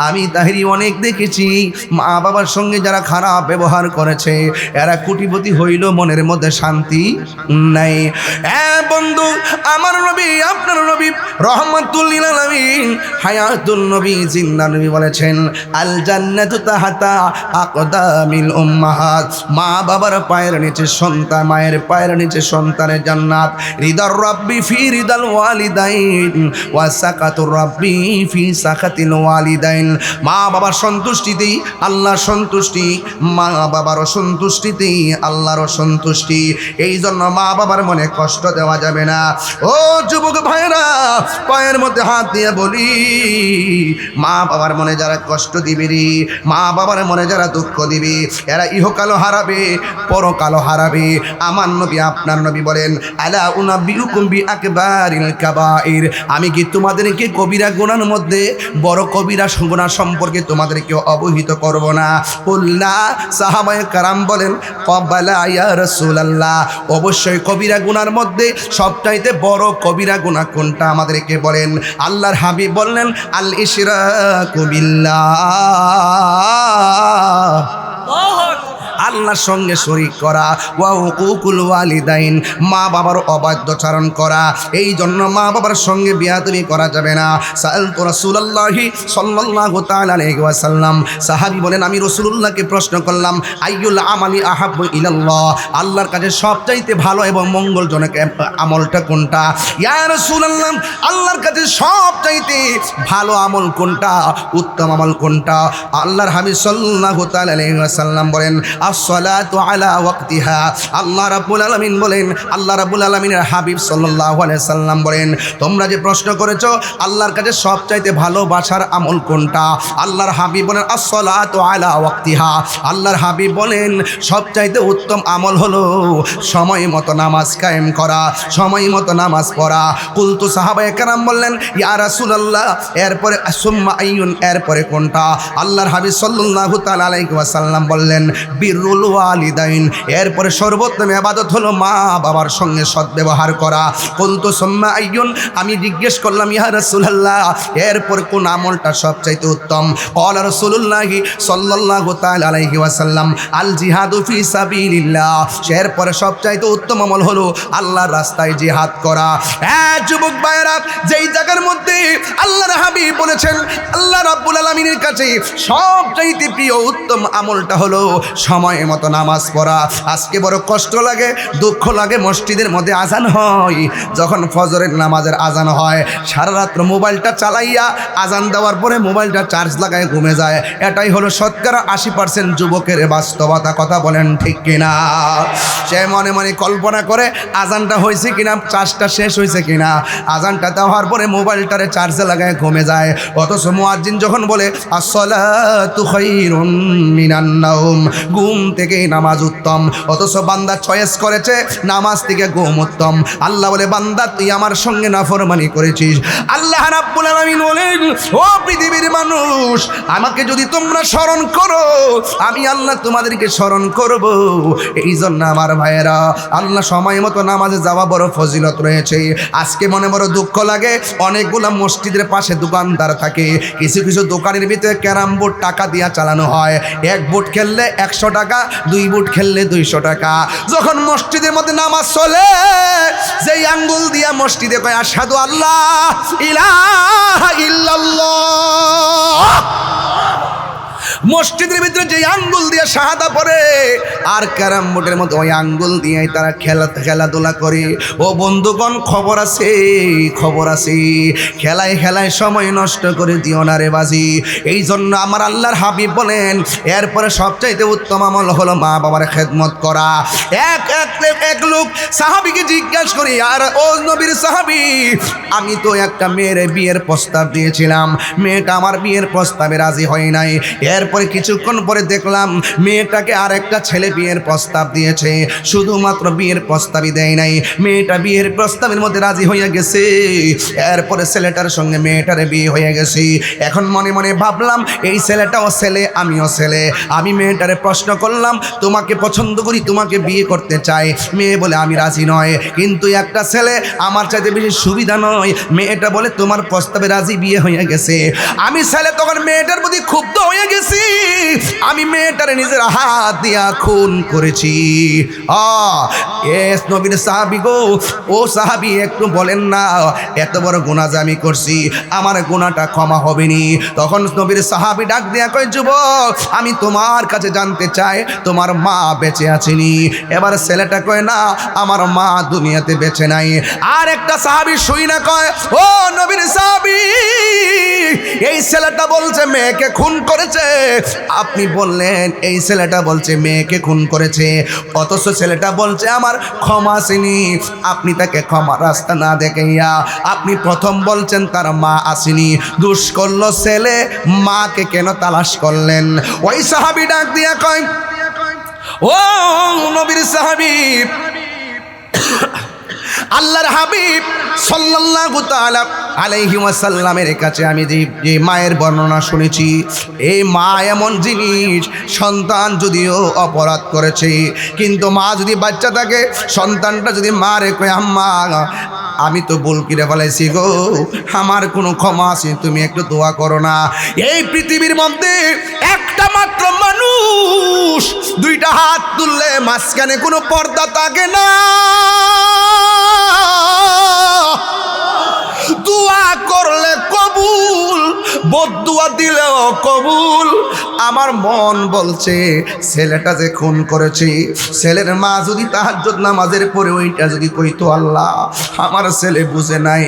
আমি আমি তাহেরি অনেক দেখেছি মা বাবার সঙ্গে যারা খারাপ ব্যবহার করেছে এরা কোটিপতি হইল মনের মধ্যে শান্তি নাই। বন্ধু আমার নবী আপনার নবী রহমাতুল লিল আলামিন হায়াতুল নবী জিন্দা নবী বলেছেন আল জান্নাতু তাহাতা আকদামিল উম্মাহাত। মা বাবার পায়ের নিচে সন্তান, মায়ের পায়ের নিচে সন্তানের জান্নাত। রিদার রাব্বি ফি রিদাল ওয়ালিদাইন ওয়া সাকাতুর রাব্বি ফি সাকাতিল ওয়ালিদাইন। মা বাবার সন্তুষ্টিতেই আল্লাহর সন্তুষ্টি, মা বাবার অসন্তুষ্টিতেই আল্লাহর অসন্তুষ্টি। এই জন্য মা বাবার মনে কষ্ট দেওয়া যাবে না। ও যুবক ভাইরা, পায়ের মধ্যে হাত দিয়ে বলি, মা বাবার মনে যারা কষ্ট দিবি রে, মা বাবার মনে যারা দুঃখ দিবি, এরা ইহকালও হারাবে পরকালও হারাবে। আমার নবী আপনার নবী বলেন আলা উনাব্বিউকুম বিআকবারিল কাবাইর। আমি কি তোমাদেরকে কবিরা গুনার মধ্যে বড় কবিরা গুনাহ সম্পর্কে তোমাদেরকে অবহিত করব না? কুল্লা, সাহাবায়ে কারাম বলেন ক্বাবালা ইয়া রাসূলুল্লাহ, অবশ্যই কবিরা গুনার মধ্যে সবচাইতে বড় কবিরা গুনাহ কোনটা আমাদেরকে বলেন। আল্লাহর হাবিব বললেন আল ইশরাকু বিল্লাহ, আল্লাহর সঙ্গে শরীক করা, ওয়া হুকুকুল ওয়ালিদাইন, মা বাবার অবাধ্যচারণ করা। এই জন্য মা বাবার সঙ্গে বিয়াদবি করা যাবে না। সাআলতু রাসূলুল্লাহি সাল্লাল্লাহু তাআলা আলাইহি ওয়াসাল্লাম, সাহাবী বলেন আমি রাসূলুল্লাহকে প্রশ্ন করলাম আইয়ুল আমালি আহাব্বু ইলাল্লাহ, আল্লাহর কাছে সবচাইতে ভালো এবং মঙ্গলজনক আমলটা কোনটা? ইয়া রাসূলুল্লাহ, আল্লাহর কাছে সবচাইতে ভালো আমল কোনটা, উত্তম আমল কোনটা? আল্লাহর হাবিব সাল্লাল্লাহু তাআলা আলাইহি ওয়াসাল্লাম বলেন আসসালাতু আলা ওয়াক্তিহা। আল্লাহ রাব্বুল আলামিন বলেন, আল্লাহ রাব্বুল আলামিনের হাবিব সাল্লাল্লাহু আলাইহি সাল্লাম বলেন তোমরা যে প্রশ্ন করেছো আল্লাহর কাছে সবচাইতে ভালোবাসার আমল কোনটা, আল্লাহর হাবিব বলেন আসসালাতু আলা ওয়াক্তিহা। আল্লাহর হাবিব বলেন সবচাইতে উত্তম আমল হলো সময় মতো নামাজ কায়েম করা, সময় মতো নামাজ পড়া। কুলতু, সাহাবায়ে কেরাম বললেন ইয়া রাসূলুল্লাহ, এরপরে সুম্মা আইয়ুন, এরপরে কোনটা? আল্লাহর হাবিব সাল্লাল্লাহু তাআলা আলাইহি ওয়াসাল্লাম বললেন বিরুল ওয়ালিদাইন, এরপরে সর্বোত্তম ইবাদত হলো মা বাবার সঙ্গে সদ্ব্যবহার করা। কুলতু সুম্মা আইয়ুন, আমি জিজ্ঞেস করলাম ইয়া রাসূলুল্লাহ এরপর কোন আমলটা সবচাইতে উত্তম? ক্বালা রাসূলুল্লাহি সাল্লাল্লাহু তাআলা আলাইহি ওয়াসাল্লাম আল জিহাদু ফি সাবিলিল্লাহ, এরপরে সবচাইতে উত্তম আমল হলো আল্লাহর রাস্তায় জিহাদ করা। যুবক ভাইরা, যেই জায়গার মধ্যে আল্লাহর হাবিব বলেছেন আল্লাহ রাব্বুল আলামিনের কাছে সবচাইতে প্রিয় উত্তম আমলটা হলো সময় মতো নামাজ পড়া। আজকে বড় কষ্ট লাগে, দুঃখ লাগে, মসজিদের মধ্যে আজান হয়, যখন ফজরের নামাজের আজান হয় সারা রাত্র মোবাইলটা চালাইয়া আজান দেওয়ার পরে মোবাইলটা চার্জ লাগায় ঘুমে যায়। এটাই হলো শতকরা 80% যুবকের বাস্তবতা। কথা বলেন ঠিক কিনা? সে মনে মনে কল্পনা করে আজানটা হয়েছে কিনা, চার্জটা শেষ হয়েছে কিনা, আজানটা দেওয়ার পরে মোবাইলটারে চার্জে লাগায় ঘুমে যায়। অথচ মুয়াজ্জিন যখন বলে আসসালাতু খায়রুম মিনান নাওম, ঘুম থেকে নামাজ উত্তম, অথচ বান্দা চয়েস করেছে নামাজ থেকে ঘুম উত্তম। আল্লাহ বলে বান্দা তুই আমার সঙ্গে নাফরমানি করেছিস। আল্লাহ রাব্বুল আলামিন বলেন ও পৃথিবীর মানুষ, আমাকে যদি তোমরা স্মরণ করো আমি আল্লাহ তোমাদেরকে স্মরণ করব। এই জন্য আমার ভাইয়েরা, আল্লাহ সময় মতো নামাজে যাওয়া বড় ফজিলত রয়েছে। আজকে মনে বড় দুঃখ লাগে, অনেকগুলো মসজিদের পাশে দোকানদার থাকে, কিছু কিছু দোকানের ভিতরে ক্যারাম বোর্ড টাকা দিয়া চালানো হয়। এক বুট খেললে 100 টাকা, 2 বুট খেললে 200 টাকা। যখন মসজিদের মধ্যে নামাজ চলে, যেই আঙ্গুল দিয়া মসজিদে কয় আশহাদু আল্লাহ ইলাহা ইল্লাল্লাহ, মসজিদের ভিতরে যে আঙ্গুল দিয়ে শাহাদা পড়ে, আর ক্যারাম বোর্ডের মধ্যে ওই আঙ্গুল দিয়ে তারা খেলাধুলা করে। ও বন্ধুগণ, খবর আছে, খবর আছে, খেলায় খেলায় সময় নষ্ট করে দিও না রে বাজি। এই জন্য আমার আল্লাহর হাবিব বলেন এরপরে সবচাইতে উত্তম আমল হলো মা বাবার খেদমত করা। এক লোক সাহাবীকে জিজ্ঞাসা করি, আর ও নবীর সাহাবী, আমি তো একটা মেয়ের বিয়ের প্রস্তাব দিয়েছিলাম, মেয়েটা আমার বিয়ের প্রস্তাবে রাজি হয় নাই, এরপর এরপরে কিছুক্ষণ পরে দেখলাম মেয়েটাকে আরেকটা ছেলে বিয়ের প্রস্তাব দিয়েছে। শুধুমাত্র বিয়ের প্রস্তাবই দেয় নাই, মেয়েটা বিয়ের প্রস্তাবের মধ্যে রাজি হয়ে গেছে। এরপরে ছেলেটার সঙ্গে মেয়েটার বিয়ে হয়ে গেছে। এখন মনে মনে ভাবলাম এই ছেলেটাও ছেলে, আমিও ছেলে। আমি মেয়েটারে প্রশ্ন করলাম, তোমাকে পছন্দ করি, তোমাকে বিয়ে করতে চাই। মেয়ে বলে আমি রাজি নয়, কিন্তু একটা ছেলে আমার চাইতে বেশি সুবিধা নয়। মেয়েটা বলে তোমার প্রস্তাবে রাজি, বিয়ে হয়ে গেছে। আমি ছেলে তখন মেয়েটার প্রতি ক্ষুব্ধ হয়ে গেছি। আমি মেয়েটারে নিজের হাত দিয়া খুন করেছি। এস নবীর সাহাবী গো, ও সাহাবী একটু বলেন না, এত বড় গুনাহ যে আমি করছি, আমার গুনাহটা ক্ষমা হবে নি? তখন নবীর সাহাবী ডাক দিয়া কয়, যুবক আমি তোমার কাছে জানতে চাই তোমার মা বেঁচে আছেনি? এবার ছেলেটা কয়, না আমার মা দুনিয়াতে বেঁচে নাই। আর একটা সাহাবী শুই না কয়, ও নবীর সাহাবী, এই ছেলেটা বলছে মেয়েকে খুন করেছে। আপনি বললেন এই ছেলেটা বলছে মেয়েকে খুন করেছে, অথচ ছেলেটা বলছে আমার ক্ষমা আসেনি। আপনি তাকে ক্ষমা রাস্তা না দেখাইয়া আপনি প্রথম বলছেন তার মা আসেনি। দোষ করলো ছেলে, মাকে কেন তালাশ করলেন? ওই সাহাবী ডাক দিয়া কয়, ও নবীর সাহাবী, আল্লাহর হাবিব সাল্লাল্লাহু তাআলা আলাইহি ওয়াসাল্লামের কাছে আমি যে মায়ের বর্ণনা শুনেছি, এই মা এমন জিনিস, সন্তান যদিও অপরাধ করেছে, কিন্তু মা যদি বাচ্চা থাকে, সন্তানটা যদি মারে কয়, আম্মা আমি তো ভুল করে ফেলাইছি গো, আমার কোনো ক্ষমা আছে, তুমি একটু দোয়া করো না। এই পৃথিবীর মধ্যে একটা মাত্র মানুষ দুইটা হাত তুললে মাঝখানে কোনো পর্দা থাকে না। দোয়া করলে কবুল, বদদুয়া দিলেও কবুল। আমার মন বলছে ছেলেটা যে খুন করেছে, ছেলের মা যদি তাহাজ্জুদ নামাজের পরে ওইটা যদি কইতো, আল্লাহ আমার ছেলে বুঝে নাই,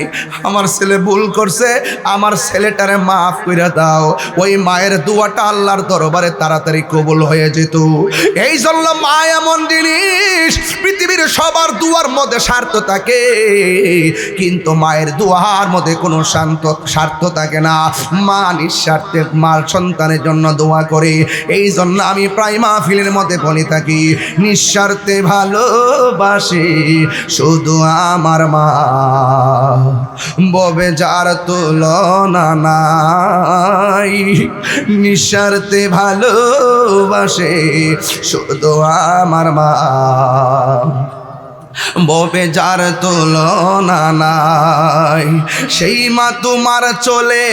আমার ছেলে ভুল করছে, আমার ছেলেটারে মাফ করে দাও, ওই মায়ের দোয়াটা আল্লাহর দরবারে তাড়াতাড়ি কবুল হয়ে যেত। এই জন্য মা এমন জিনিস, পৃথিবীর সবার দুয়ার মধ্যে স্বার্থ থাকে, কিন্তু মায়ের দুয়ার মধ্যে কোনো স্বার্থ থাকে না। মা নিঃস্বার্থে মার সন্তানের জন্য দোয়া করে। এই জন্য আমি প্রায় মাহফিলের মধ্যে বলে থাকি, নিঃস্বার্থে ভালোবাসে শুধু আমার মা, ববে যার তুলনা নাই। নিঃস্বার্থে ভালোবাসে শুধু আমার মা, ববে যার তুলনা নাই। সেই মা তোমার চলে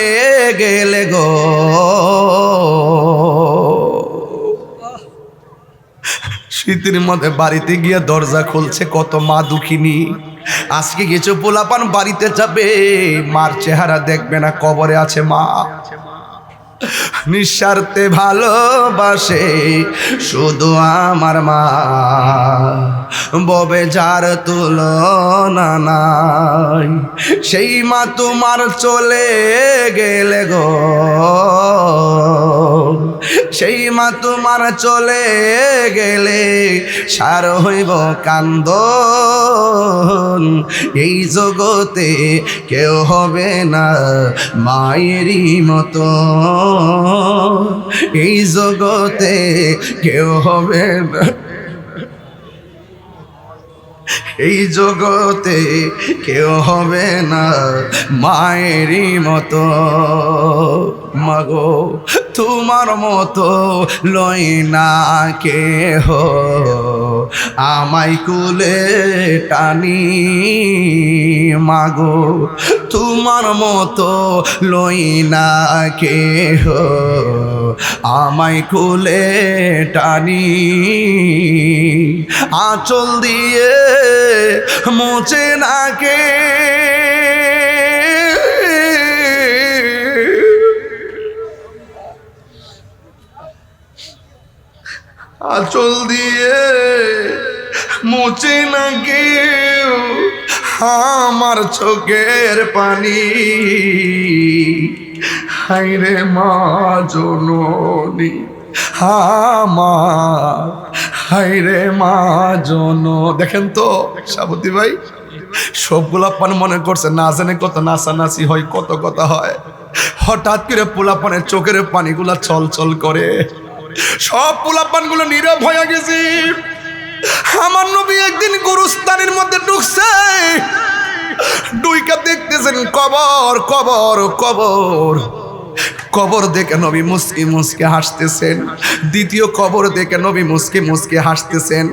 গেলে গো, শীতের মধ্যে বাড়িতে গিয়ে দরজা খুলছে কত মা দুঃখিনী। আজকে কিছু পোলাপান বাড়িতে যাবে, মার চেহারা দেখবে না, কবরে আছে মা। নিঃস্বার্থে ভালোবাসে শুধু আমার মা, ববে যার তুলনা নাই। সেই মা তোমার চলে গেলে গো, সেই মা তোমার চলে গেলে সার হইব কান্দন। এই জগতে কেউ হবে না মায়েরই মতো, এই জগতে কেউ হবে না, এই জগতে কেউ হবে না মায়েরই মতো। মাগো তোমার মতো লই না কেহ, আমায় কুলে টানি। মাগো তোমার মতো লই না কেহ, আমায় কুলে টানি। আঁচল দিয়ে মোচে না কে, আঁচল দিয়ে মোচে না কেউ আমার চোখের পানি। হায়রে মা জননী আমার, হায়রে মা জন। দেখেন তো সাবতী ভাই, সবগুলা পান মনে করছে না জানে কত নাচানাচি হয়, কত কথা হয়। হঠাৎ করে পোলাপানের চোখের পানিগুলা ছলছল করে, সব পোলাপানগুলো নীরব হয়ে গেছে। আমার নবী একদিন গুরুস্থানের মধ্যে ঢুকছে, ডুইকা দেখতেছেন কবর কবর কবর। কবর দেখে নবী মুস্কি মুস্কি হাসতেছেন। দ্বিতীয় কবর দেখে নবী মুস্কি মুস্কি হাসতেছেন।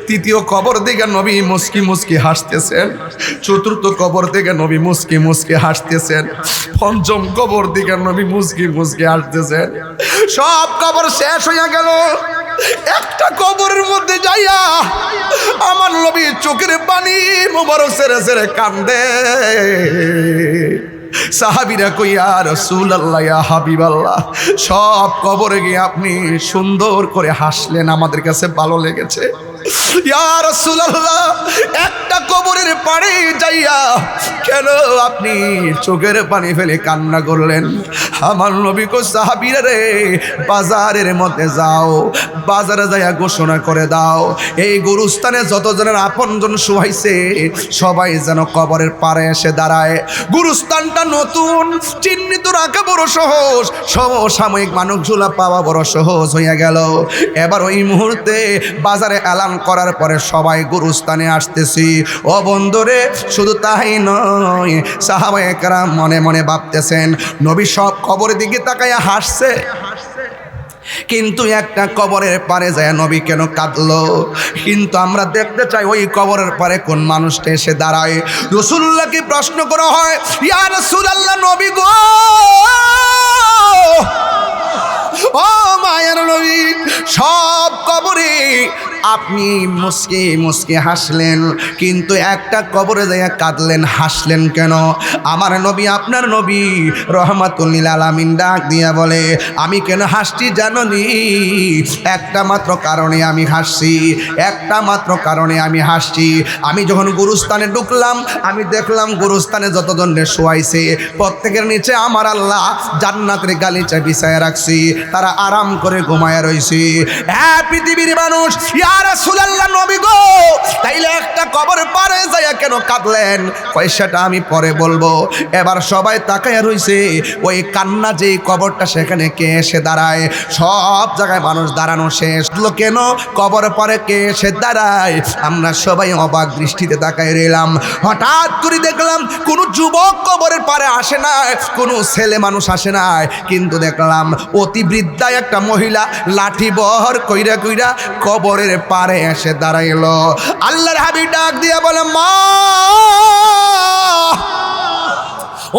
তৃতীয় কবর দেখে নবী মুস্কি মুস্কি হাসতেছেন। চতুর্থ কবর দেখে নবী মুস্কি মুস্কি হাসতেছেন। পঞ্চম কবর দেখে নবী মুস্কি মুস্কি হাসতেছেন। সব কবর শেষ হয়ে গেল, একটা কবরের মধ্যে যাইয়া আমার নবী চোখের পানি মোবারক ছেড়ে ছেড়ে কান্দে। সাহাবীরা কই ইয়া রাসূলুল্লাহ, ইয়া হাবিবাল্লাহ, সব কবরে গিয়ে আপনি সুন্দর করে হাসলেন, আমাদের কাছে ভালো লেগেছে। ইয়া রাসূলুল্লাহ, একটা কবরের পাড়ে যাইয়া কেন আপনি চোখের পানি ফেলে কান্না করলেন? আমার নবী কো সাহাবীরা রে, বাজারের মধ্যে যাও, বাজারে যাইয়া ঘোষণা করে দাও, এই গুরুস্থানে যতজনের আপনজন শুয়াইছে সবাই যেন কবরের পাড়ে এসে দাঁড়ায়। গুরুস্থানটা নতুন, চিহ্নিত রাখা বড় সহজ, সমসাময়িক মানুষগুলা পাওয়া বড় সহজ হইয়া গেল। এবার ওই মুহূর্তে বাজারে এলান করার পরে সবাই গুরুস্থানে আসতেছি। ও বন্ধুরে, শুধু তাই নয়, সাহাবায়ে কেরাম মনে মনে ভাবতেছেন নবী সব কবরের দিকে তাকাইয়া হাসছে, কিন্তু একটা কবরের পারে যায় নবী কেন কাঁদলো? কিন্তু আমরা দেখতে চাই ওই কবরের পারে কোন মানুষটা এসে দাঁড়ায়। রাসূলুল্লাহকে প্রশ্ন করা হয়, ইয়া রাসূলুল্লাহ, নবী গো, ও মায়ের নবী, সব কবরে আপনি মুস্কি মুস্কি হাসলেন, কিন্তু একটা কবরে যাইয়া কাঁদলেন, হাসলেন কেন? আমার নবী, আপনার নবী রহমাতুল লিল আলামিন ডাক দিয়া বলে, আমি কেন হাসছি জানোনি? একটা মাত্র কারণে আমি হাসছি, একটা মাত্র কারণে আমি হাসছি। আমি যখন গুরুস্থানে ঢুকলাম, আমি দেখলাম গুরুস্থানে যতজনে শোয়াইছে প্রত্যেকের নিচে আমার আল্লাহ জান্নাতের গালিচা বিছায়া রাখছি, তারা আরাম করে ঘুমায়া রইছে। হ্যাঁ পৃথিবীর মানুষ, ইয়া রাসূলুল্লাহ, নবী গো, তাইলে একটা কবর পারে যাইয়া কেন কাঁদলেন? পয়সাটা আমি পরে বলবো। এবার সবাই তাকায়া রইছে, ওই কান্না যেই কবরটা সেখানে কে এসে দাঁড়ায়? সব জায়গায় মানুষ দাঁড়ানো শেষ, কেন কবর পরে কে এসে দাঁড়ায়? আমরা সবাই অবাক দৃষ্টিতে তাকায় রইলাম। হঠাৎ করে দেখলাম কোনো যুবক কবরের পারে আসে না, কোনো ছেলে মানুষ আসে না, কিন্তু দেখলাম অতি বৃদ্ধা একটা মহিলা লাঠি বহর কইরা কইরা কবরের পারে এসে দাঁড়াইলো। আল্লাহর হাবিব ডাক দিয়া বলে, মা,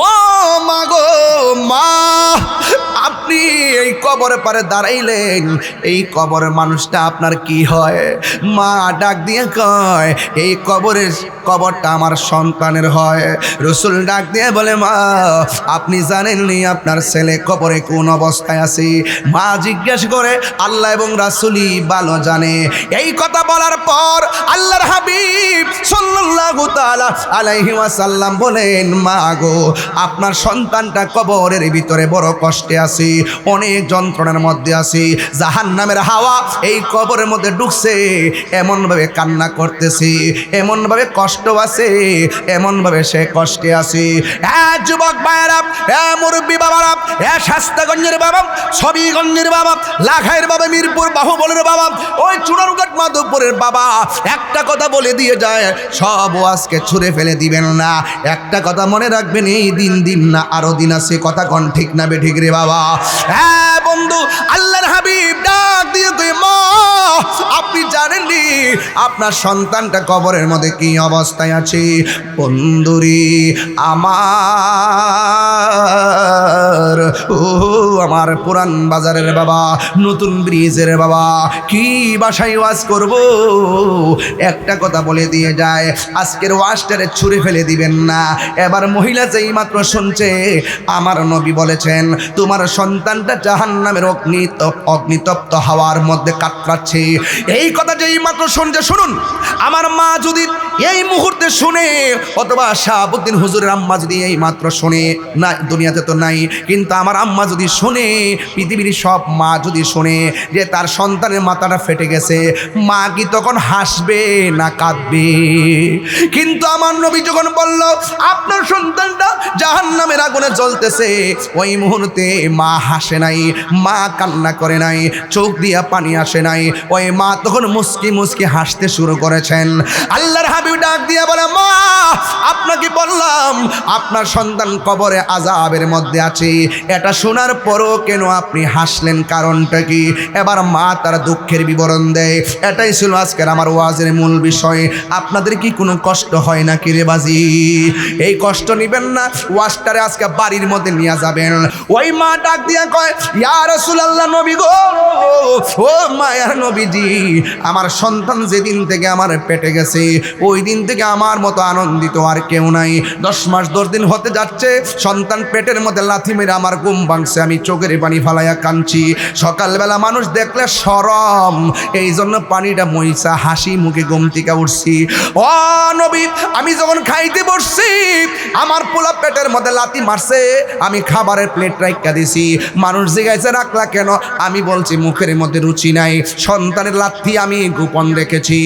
ও মা গো, মা, আপনি এই কবরের পারে দাঁড়াইলেন, এই কবরের মানুষটা আপনার কি হয়? মা ডাক দিয়ে কয়, এই কবরটা আমার সন্তানের হয়। রাসূল ডাক দিয়ে বলে, মা, আপনি জানেননি আপনার ছেলে কবরে কোন অবস্থায় আছে? মা জিজ্ঞেস করে, আল্লাহ এবং রাসূলই ভালো জানে। এই কথা বলার পর আল্লাহর হাবিব সাল্লাল্লাহু তাআলা আলাইহি ওয়াসাল্লাম বলেন, মা গো, আপনার সন্তানটা কবরের ভিতরে বড় কষ্টে আছে, অনেক যন্ত্রণার মধ্যে আছে, জাহান্নামের হাওয়া এই কবরের মধ্যে ঢুকছে, এমনভাবে কান্না করতেছে, এমনভাবে কষ্ট আছে, এমনভাবে সে কষ্টে আছে। যুবক ভাইয়েরা, মুরব্বী বাবারা, শাস্তাগঞ্জের বাবা, ছবিগঞ্জের বাবা, লাখাইয়ের বাবা, মিরপুর বাহুবলের বাবা, ওই চুনারুঘাট মাধবপুরের বাবা, একটা কথা বলে দিয়ে যায়, সব আজকে ছুঁড়ে ফেলে দিবেন না। একটা কথা মনে রাখবেন, এই দিন না আরো দিন আছে। কথা কোন ঠিক না বে ঠিক রে বাবা? হ্যাঁ বন্ধু, আল্লাহর হাবিব ডাক দিয়ে তুই, মা, আপনি জানেননি আপনার সন্তানটা কবরের মধ্যে কি অবস্থায় আছে? বন্ধুরি আমার, ও আমার পুরান বাজারের বাবা, নতুন ব্রিজের বাবা, কি বাসায় ওয়াজ করব? একটা কথা বলে দিয়ে যায়, আজকের ওয়াজটারে ছুঁড়ে ফেলে দিবেন না। এবার মহিলা যেই মাত্র শুনছে আমার নবী বলেছেন তোমার সন্তানটা জাহান্নামের অগ্নিতপ্ত হাওয়ার মধ্যে কাতরাচ্ছে, এই কথা যেই মাত্র শুনছে শুনুন, আমার মা যদি এই মুহূর্তে শুনে, অথবা শাহাবুদ্দিন হুজুরের আম্মা যদি এই মাত্র শুনে, না দুনিয়াতে তো নাই, কিন্তু আমার আম্মা যদি শুনে, পৃথিবীর সব মা যদি শুনে যে তার সন্তানের মাথাটা ফেটে গেছে, মা কি তখন হাসবে না কাঁদবে? কিন্তু আমার নবী যখন বলল আপনার সন্তানটা জাহান্নামের আগুনে জ্বলতেছে, ওই মুহূর্তে মা হাসে নাই, মা কান্না করে নাই, চোখ দিয়া পানি আসে নাই, ওই মা তখন মুস্কি মুস্কি হাসতে শুরু করেছেন। আল্লাহর হাবিব ডাক দিয়া বলে, মা আপনাকে বললাম আপনার সন্তান কবরে আযাবের মধ্যে আছে, এটা শোনার পরও কেন আপনি হাসলেন, কারণটা কি? এবার মা তার দুঃখের বিবরণ দেয়। এটাই ছিল আজকের আমার ওয়াজের মূল বিষয়। আপনাদের কি কোনো কষ্ট হয় না কি রে বাজি? এই কষ্ট নিবেন না, ওয়াজটারে আজকে বাড়ির মধ্যে নিয়ে যাবেন। ওই মা ডাক দিয়া কয়, ইয়া রাসূলুল্লাহ, নবী গো, ও মায়ার নবীজি, আমার সন্তান যেদিন থেকে আমার পেটে গেছে, ওই দিন থেকে আমার মতো আনন্দিত আর কেউ নাই। 10 মাস 10 দিন হতে যাচ্ছে, সন্তান পেটের মধ্যে লাথি মেরে আমার ঘুম ভাঙছে, আমি চোখের পানি ফালাইয়া কাঁদছি। সকালবেলা মানুষ দেখলে শরম, এই জন্য পানিটা মইসা হাসি মুখে ঘুম থেকে উঠছি। ও নবী, আমি যখন খাইতে বসছি, আমার পোলা পেটের মধ্যে লাথি মারছে, আমি খাবারের প্লেট রাইখা দিছি। মানুষ জিজ্ঞাসা রাখলা কেন? আমি বলছি মুখের মধ্যে রুচি নাই, সন্তানের লাথি আমি গোপন রেখেছি।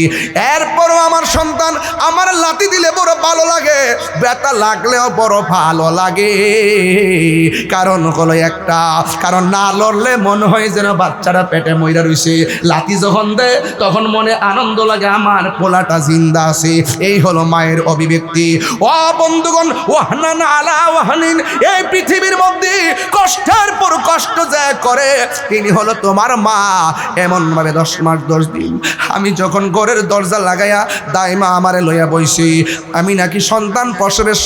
এরপরও আমার সন্তান আমার লাথি দিলে বড় ভালো লাগে, ব্যথা লাগলেও বড় ভালো লাগে। কারণ হলো একটা, কারণ না লড়লে মনে হয় যেন বাচ্চারা পেটে মইরা রইছে, লাথি যখন দেয় তখন মনে আনন্দ লাগে আমার পোলাটা জিন্দা আছে। এই হলো মায়ের অভিব্যক্তি। ও বন্ধুগণ, ওয়াহনান আলা ওয়াহনিন, এই পৃথিবীর মধ্যে কষ্টের পর কষ্ট যা করে তিনি হলো তোমার মা। এমন ভাবে 10 মাস 10 দিন আমি যখন ঘরের দরজা লাগাইয়া দাইমা আমারে লইয়া বইছি, আমি নাকি সন্তান প্রসবের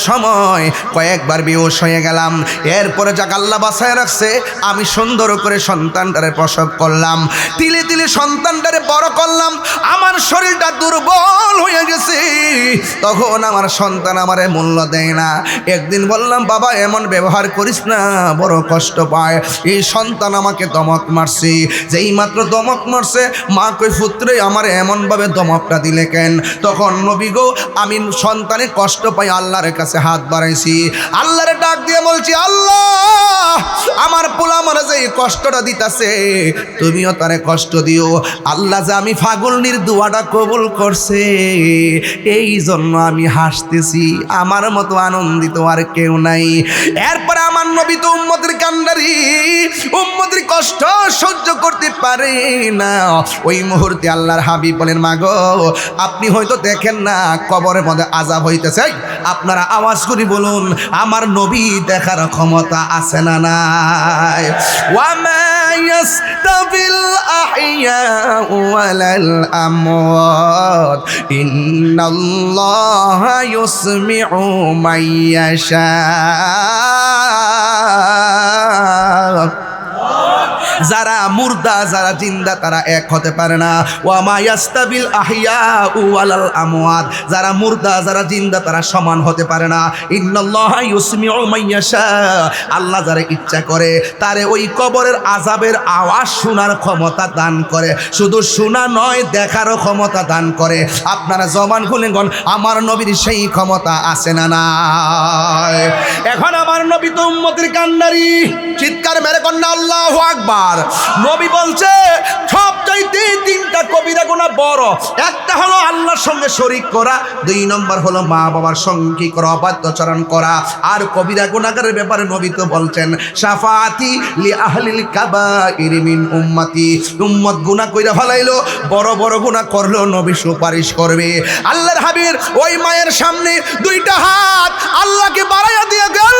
সময় কয়েকবার বেহুশ হয়ে গেলাম। এরপরে যাক আল্লাহ বাঁচায় রাখছে, আমি সুন্দর করে সন্তানটারে প্রসব করলাম, তিলে তিলে সন্তানটারে বড় করলাম। আমার শরীরটা দুর্বল হয়ে গেছে, তখন আমার সন্তান আমারে মূল্য দেয় না। একদিন বললাম, বাবা এমন ব্যবহার করিস না, বড় কষ্ট পায়। এই সন্তান আমাকে দমক মারছে, যেই মাত্র দমক মারছে, মা কই পুত্রে আমার এমনভাবে দমকটা দিলে কেন? তখন নবী গো, আমি সন্তানে কষ্ট পাই, আল্লাহর কাছে হাত বাড়াইছি, আল্লাহরে ডাক দিয়ে বলছি, আল্লাহ আমার পোলা মনে যে কষ্টটা দিতাছে, তুমিও তারে কষ্ট দিও। আল্লাহ যে আমি ফাগুলনির দোয়াটা কবুল করছে, এই জন্য আমি হাসতেছি, আমার মতো আনন্দিত আর কেউ নাই। এরপরে আমার নবী তো উম্মতের কান্ডারি, উম্মতের কষ্ট সহ্য করতে পারে না। ওই মুহূর্তে আল্লাহর হাবিব বলেন, মাগো আপনি হয়তো দেখেন না কবরের মধ্যে আযাব হইতেছে, আপনারা আওয়াজ করে বলুন আমার নবী দেখার ক্ষমতা আছে না নাই? ওয়ামা ইয়াস্তাবিল আহইয়া ওয়ালাল আমওয়াত ইন্নাল্লাহা ইউসমিউ মাইয়াশা। যারা মুর্দা যারা জিন্দা তারা এক হতে পারে না। ওয়ামা ইয়াস্তাবিল আহইয়া ওয়ালাল আমওয়াত, যারা মুর্দা যারা জিন্দা তারা সমান হতে পারে না। ইন্নাল্লাহা ইউসমিউ মাইয়াশা, আল্লাহ যারা ইচ্ছা করে তারে ওই কবরের আযাবের আওয়াজ শোনার ক্ষমতা দান করে, শুধু শোনা নয় দেখারও ক্ষমতা দান করে। আপনারা জবান খুলে গন, আমার নবীর সেই ক্ষমতা আছে না নাই? এখন আমার নবী তো উম্মতের কান্ডারি, চিৎকার মেরে কন্যা আল্লাহু আকবার। নবী বলছে সবচাইতে 3টা কবিরা গুনাহ বড়। একটা হলো আল্লাহর সঙ্গে শরীক করা, 2 নম্বর হলো মা বাবার সঙ্গে কি করা, অবাধ্যচরণ করা। আর কবিরা গুনাহের ব্যাপারে নবী তো বলছেন, শাফাআতি লি আহলিল কাবাইর মিন উম্মতি, উম্মত গুনাহ কইরা ফলাইলো, বড় বড় গুনাহ করলো নবী সুপারিশ করবে। আল্লাহর হাবিব ওই মায়ের সামনে 2টা হাত আল্লাহকে বাড়াইয়া দিয়ে গেল।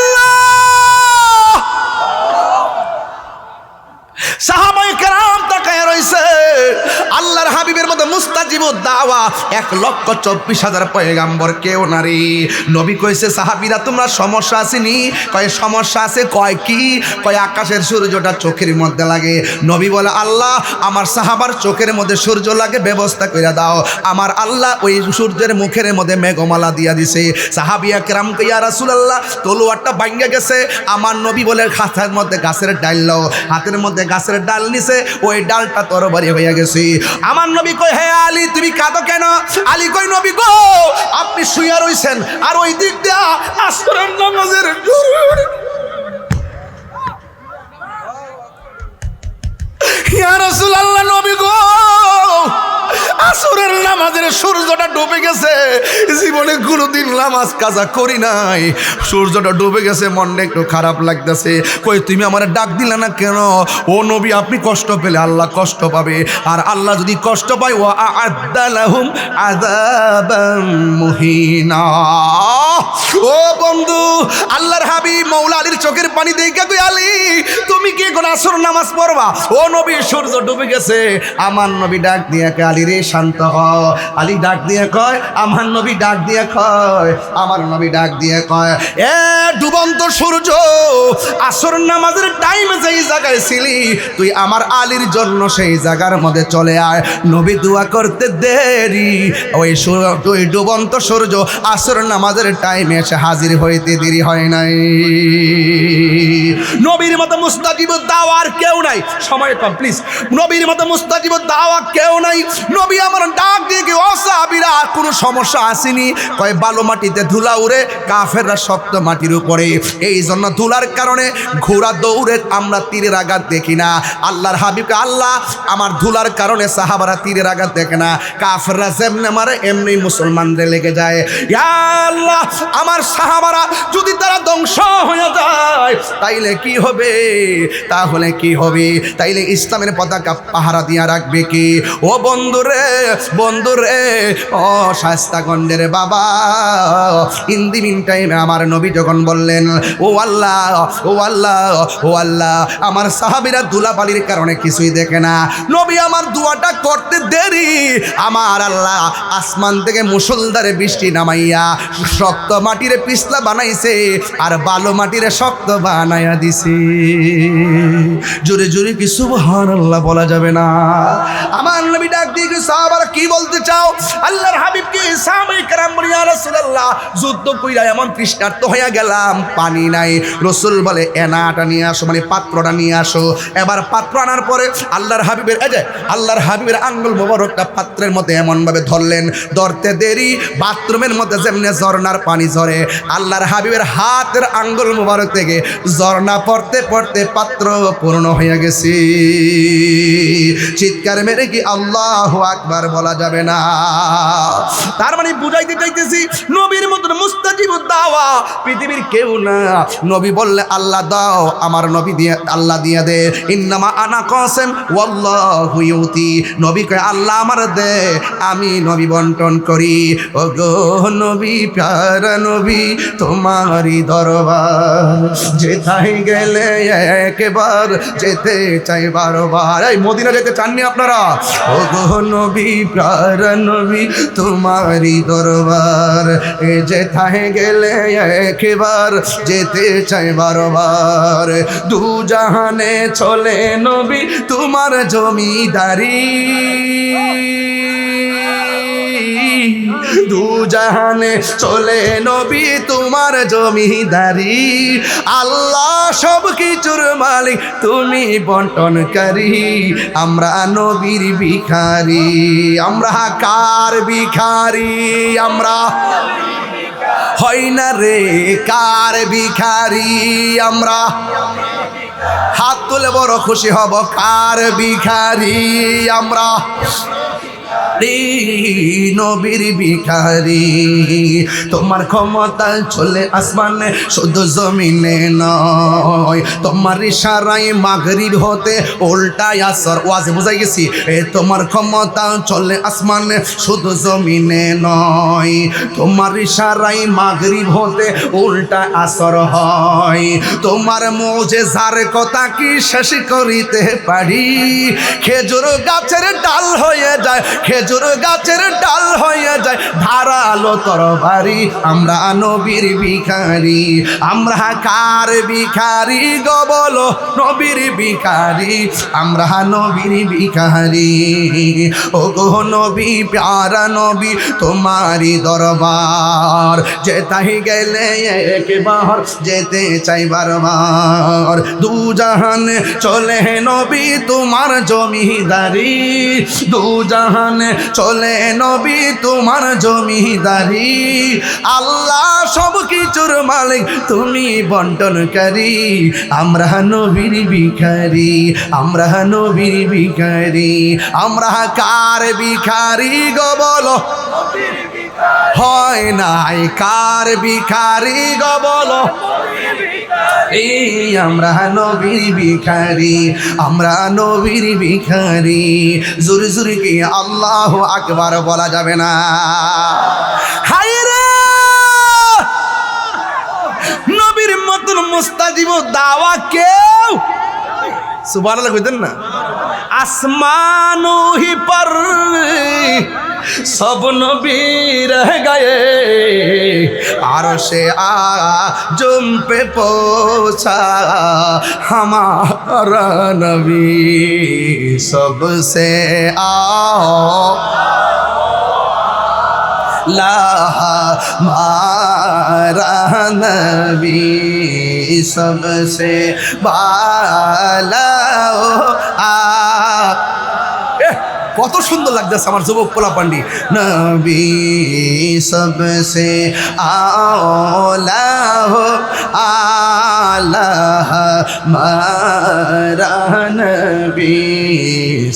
সাহাবায়ে কেরাম তাকায় রইছে, আল্লাহর হাবিবের মতো মুস্তাজিব মুস্তাজিবুদ দাওয়া 1,24,000 পয়গাম্বর কেউ নারী। নবী কইছে সাহাবীরা তোমরা সমস্যা আসেনি? কয় সমস্যা আছে। কয় কি? কয় আকাশের সূর্যটা চোখের মধ্যে লাগে। নবী বলে আল্লাহ আমার সাহাবার চোখের মধ্যে সূর্য লাগে ব্যবস্থা করে দাও। আমার আল্লাহ ওই সূর্যের মুখের মধ্যে মেঘমালা দিয়া দিছে। সাহাবিয়া কেরাম কই ইয়া রাসূলুল্লাহ তলোয়ারটা ভাঙা গেছে। আমার নবী বলে হাতের মধ্যে গাছের ডাল লও। হাতের মধ্যে গাছের ডাল নিছে, ওই ডালটা তরবারি হয়ে গেছে। আমার নবী কই হে আলী তুমি কাঁদো কেন? আলী কই নবী গো আপনি শুয়ে রইছেন আর ওই দিক দিয়া আসরের নামাজের ইয়া রাসূলুল্লাহ নবী গো আসরের নামাজের সূর্যটা ডুবে গেছে। জীবনে কোনোদিন নামাজ কাজা করি নাই, সূর্যটা ডুবে গেছে, মনটা একটু খারাপ লাগতেছে। কই তুমি আমার ডাক দিলে না কেন? ও নবী আপনি কষ্ট পেলে আল্লাহ কষ্ট পাবে, আর আল্লাহ যদি কষ্ট পায় ওয়া আ'আদ্দা লাহুম আযাবাম মুহিনা। ও বন্ধু আল্লাহর হাবিব মাওলা আলীর চোখের পানি দেখে কই আলী তুমি কি এখন আসর নামাজ পড়বা? ও নবী সূর্য ডুবে গেছে। আমার নবী ডাক দিয়ে আলী রে শান্ত হও। আলী ডাক দিয়ে কয় আমার নবী ডাক দিয়ে কয় আমার নবী ডাক দিয়ে কয় এ ডুবন্ত সূর্য আসর নামাজের টাইমে যেই জায়গায় ছিলি তুই আমার আলীর জন্য সেই জায়গার মধ্যে চলে আয়। নবী দোয়া করতে দেরি, ওই ডুবন্ত সূর্য আসর নামাজের টাইমে এসে হাজির হইতে দেরি হয় নাই। নবীর মতো মুস্তাজিবুদ দাওয়া আর কেউ নাই। সময় কম প্লিজ। নবীর মতো মুস্তাজিবুদ দাওয়া কেউ নাই। নবী আমার ডাক দিয়ে কি ও সাহাবীরা কোনো সমস্যা আসেনি? কয় বালু মাটিতে ধুলা উড়ে, কাফেররা শক্ত মাটির উপরে, এই জন্য ধুলার কারণে ঘোড়া দৌড়ে আমরা তীরের আঘাত দেখি না। আল্লাহর হাবিবকে আল্লাহ আমার ধুলার কারণে সাহাবারা তীরের আঘাত দেখে না, কাফেররা যেমনে মারে এমনি মুসলমানদের লেগে যায়। ইয়া আল্লাহ আমার সাহাবারা যদি তারা ধ্বংস হয়ে যায় তাইলে কি হবে? তাহলে কি হবে? তাইলে ইসলামের পতাকা পাহারা দিয়া রাখবে কি? ও বন্ধুরে বন্ধুরে ও শাস্তাগণের বাবা, ইন দি মিন টাইমে আমার নবী যখন বললেন ও আল্লাহ ও আল্লাহ ও আল্লাহ, আমার সাহাবীরা ধুলাবালির কারণে কিছুই দেখে না। নবী আমার দোয়াটা করতে দেরি, আমার আল্লাহ আসমান থেকে মুষলধারে বৃষ্টি নামাইয়া শক্ত মাটিরে পিছলা বানাইছে আর বালু মাটিরে শক্ত বানাইয়া দিছে। জোরে জোরে কি সুবহানাল্লাহ বলা যাবে না? আমার নবী ডাক দিয়ে সাহাবারা কি বলতে চাও? আল্লাহর হাবিব কি সাহাবায়ে কেরাম বলে ইয়া রাসূলুল্লাহ যুদ্ধ কইরা এমন তৃষ্ণার্ত হয়ে গেলাম, পানি নাই। রাসূল বলে এনাটা নিয়ে আসো, মানে পাত্রটা নিয়ে আসো। এবার পাত্র আনার পরে আল্লাহর হাবিবের আল্লাহর হাবিবের আঙ্গুল মোবারকটা পাত্রের মধ্যে এমন ভাবে ধরলেন, ধরতে দেরি বাথরুমের মধ্যে যেমনে ঝর্ণার পানি ঝরে, আল্লাহর হাবিবের হাতের আঙ্গুল মোবারক থেকে ঝর্ণা পড়তে পড়তে পাত্র পূর্ণ হয়ে গেছে। চিৎকার মেরে কি আল্লাহু আকবার বলা যাবে না? তার মানে বুঝাইতে চাইতেছি নবীর মতন মুস্তাজিবুদ দাওয়া পৃথিবীর কেউ না। নবী বললে আল্লাহ দাও, আমার নবী দিয়ে আল্লাহ দিয়ে দে। ইন্নামা আনা কাসিম ওয়াল্লাহু ইউতি, নবী কয় আল্লাহ আমার দে, আমি নবী বন্টন করি। ও গো নবী প্যারা নবী তোমারই দরবার, যেথায় গেলে একবার যেতে চাই বারবার। এই মদিনা যেতে চাননি আপনারা? ও গো নবী প্যারা নবী তোমারই দরবার, এ যেথায় গেলে একবার যেতে চাই বারবার। দু জাহানে চলে নবী তোমার জমিদারি, দু জাহানে চলে নবী তোমার জমিদারি। আল্লাহ সব কিছুর মালিক তুমি বন্টনকারী, আমরা নবীর ভিখারি। আমরা কার ভিখারি? আমরা হয় না রে কার ভিখারি? আমরা হাত তুলে বড় খুশি হব, কার ভিখারি? আমরা নবীর ভিখারি। তোমার ক্ষমতা চলে আসমানে শুধু জমিনে নয়, তোমার ইশারায় মাগরিব হতে উল্টায় আসর। ওয়াজে বুঝাই গেছি? তোমার ক্ষমতা চলে আসমানে শুধু জমিনে নয়, তোমার ইশারায় মাগরিব হতে উল্টা আসর হয়। তোমার মুজিজার কথা কি শেষ করিতে পারি? খেজুর গাছের ডাল হয়ে যায়, খেজুর গাছের ডাল হয়ে যায় ধারালো তরবারি। আমরা নবীর ভিখারি, আমরা কার ভিখারি গো বলো? নবীর ভিখারি, আমরা নবীর ভিখারি। ও গো নবী প্যারা নবী তোমারি দরবার, যেতাই গেলে একবার যেতে চাই বারবার। দু জাহান চলে নবী তোমার জমিদারি, দু জাহান চলে নবী তোমার জমিদারি। আল্লাহ সব কিছুর মালিক, তুমি বন্টনকারী। আমরা নবীর ভিখারি, আমরা নবীর ভিখারি। আমরা কার ভিখারি গো বলো? হয় নাই কার ভিখারি গো বলো? এই আমরা নবীর ভিখারি, আমরা নবীর ভিখারি। জোরে জোরে কি আল্লাহু আকবার বলা যাবে না? হায় রে নবীর মতন মুস্তাজিব দাওয়া কেউ সুবহানাল্লাহ কইতেন না? আসমানো হি পর सब नबी रह गए, अर्शे आज़म पे पहुंचा हमारा नबी सबसे हमारा नबी सबसे बाला। কত সুন্দর লাগতেছে আমার যুবক পোলা পান্ডি। নবী সবসে আলা হো আলা মারা নবী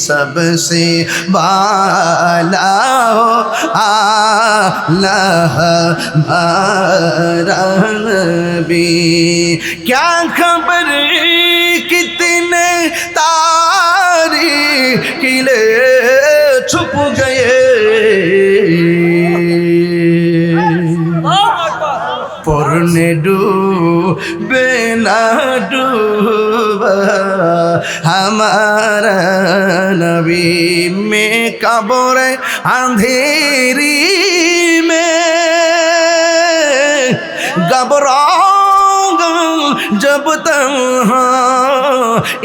সবসে বালা হো আলা মারা নবী। क्या खबर कितने तारी किले छुप गए, पढ़ने डूबे ना डूबा हमारा नबी। में कब्र अंधेरी में घबराऊंगा जब तन्हा,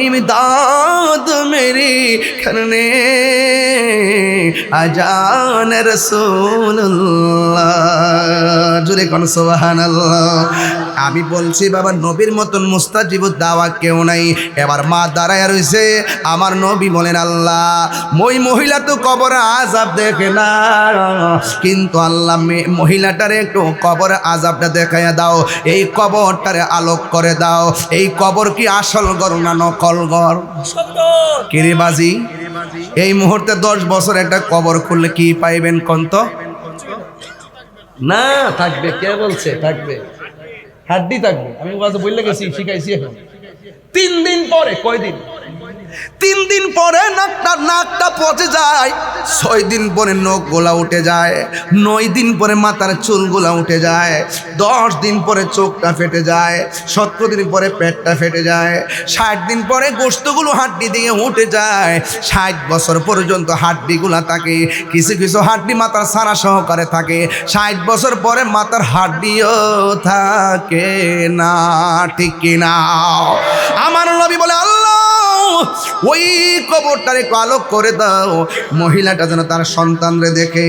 इमदाद मेरी करने আজান রাসূলুল্লাহ। জোরে কোন সুবহানাল্লাহ। আমি বলছি বাবা নবীর মতন মুস্তাজিবুদ দাওয়া কেউ নাই। এবার মা দাঁড়ায় রইছে, আমার নবী বলেন আল্লাহ ওই মহিলা তো কবরে আযাব দেখে না, কিন্তু আল্লাহ মহিলাটারে একটু কবরে আযাবটা দেখাইয়া দাও, এই কবরটারে আলোক করে দাও। এই কবর কি আসল ঘর না নকল ঘর? কিরে বাজি, এই মুহূর্তে 10 বছর একটা কবর খুললে কি পাইবেন কন্ত? না থাকবে, কে বলছে থাকবে? হাড্ডি থাকবে। আমি বললে গেছি, শিখাইছি। এখন 3 দিন পরে, কয়দিন? 3 দিন পরে নাকটা পচে যায়, 6 দিন পরে নখ গোলা উঠে যায়, 9 দিন পরে মাথার চুলগুলা উঠে যায়, 10 দিন পরে চোখটা ফেটে যায়, 17 দিন পরে পেটটা ফেটে যায়, 60 দিন পরে গোশতগুলো হাড্ডি দিয়ে উঠে যায়, 60 বছর পর্যন্ত হাড্ডিগুলা থাকে। কিছু কিছু হাড্ডি মাথার সারা সহকারে থাকে, 60 বছর পরে মাথার হাড্ডিও থাকে না। ঠিক কিনা? আমার নবী বলে আল্লাহ ওই কবরটারে আলোক করে দাও, মহিলাটা যেন তার সন্তানরে দেখে।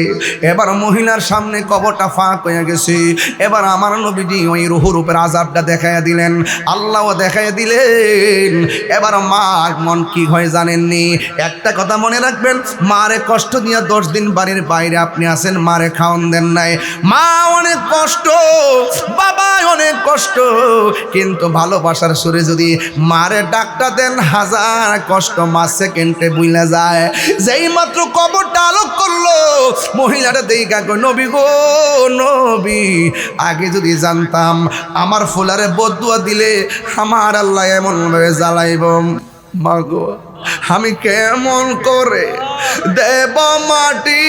এবার মহিলার সামনে কবরটা ফাঁক হয়ে গেছে। এবার আমার নবীজি ওই রুহুর উপর আযাবটা দেখাইয়া দিলেন, আল্লাহও দেখাইয়া দিলেন। এবার মা মন কি হয় জানেননি? একটা কথা মনে রাখবেন, মারে কষ্ট দিয়া 10 দিন বাড়ির বাইরে আপনি আছেন, মারে খাওয়ান দেন নাই। মা অনেক কষ্ট, বাবা অনেক কষ্ট, কিন্তু ভালোবাসার সুরে যদি মারে ডাকটা দেন, হাজার কষ্ট 5 সেকেন্ডে বুইলা যায়। যেই মাত্র কবরটা আলোক করলো, মহিলাটা দেখা কই নবী গো নবী, আগে যদি জানতাম আমার ফুলারে বদুয়া দিলে আমার আল্লাহ এমন ভাবে জ্বালাইব। মাগো আমি কেমন করে দেব মাটি,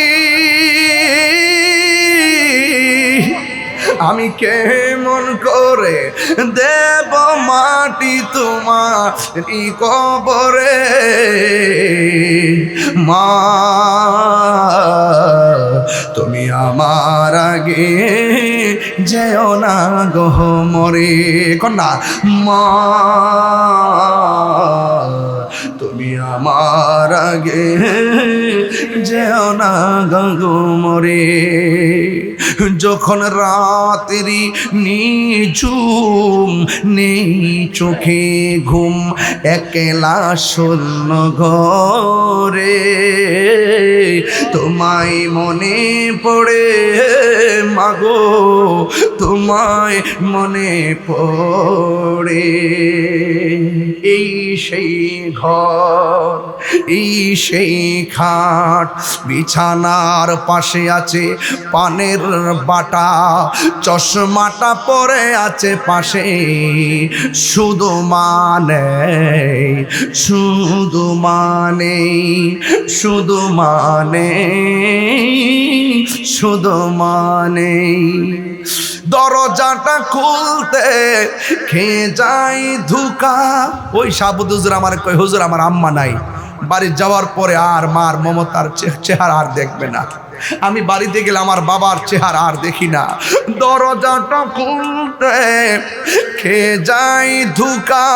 আমি কেমন করে দেব মাটি তোমার কবরে মা তুমি আমার আগে যেও না গো মরে কন্যা মা তুমি আমার আগে যেও না গো মরে যখন রাত্রি নিঝুম নেই চোখে ঘুম একলা শূন্য ঘরে তোমায় মনে পড়ে মাগো তোমায় মনে পড়ে এই সেই ঘর এই সেই খাট বিছানার পাশে আছে পানের বাটা চশমাটা পরে আছে পাশে শুধু মানে শুধু মানে শুধু মানে শুধু মানে দরজাটা খুলতে খেয়ে যাই ধুকা ওই সাবুদ হুজুর আমার কই হুজুর আমার আম্মা নাই বাড়ি যাওয়ার পরে আর মার মমতার চেহারা আর দেখবে না আমি বাড়িতে গেলে আমার বাবার চেহারা আর দেখি না দরজাটা খুলতে খেয়ে যাই ধুকা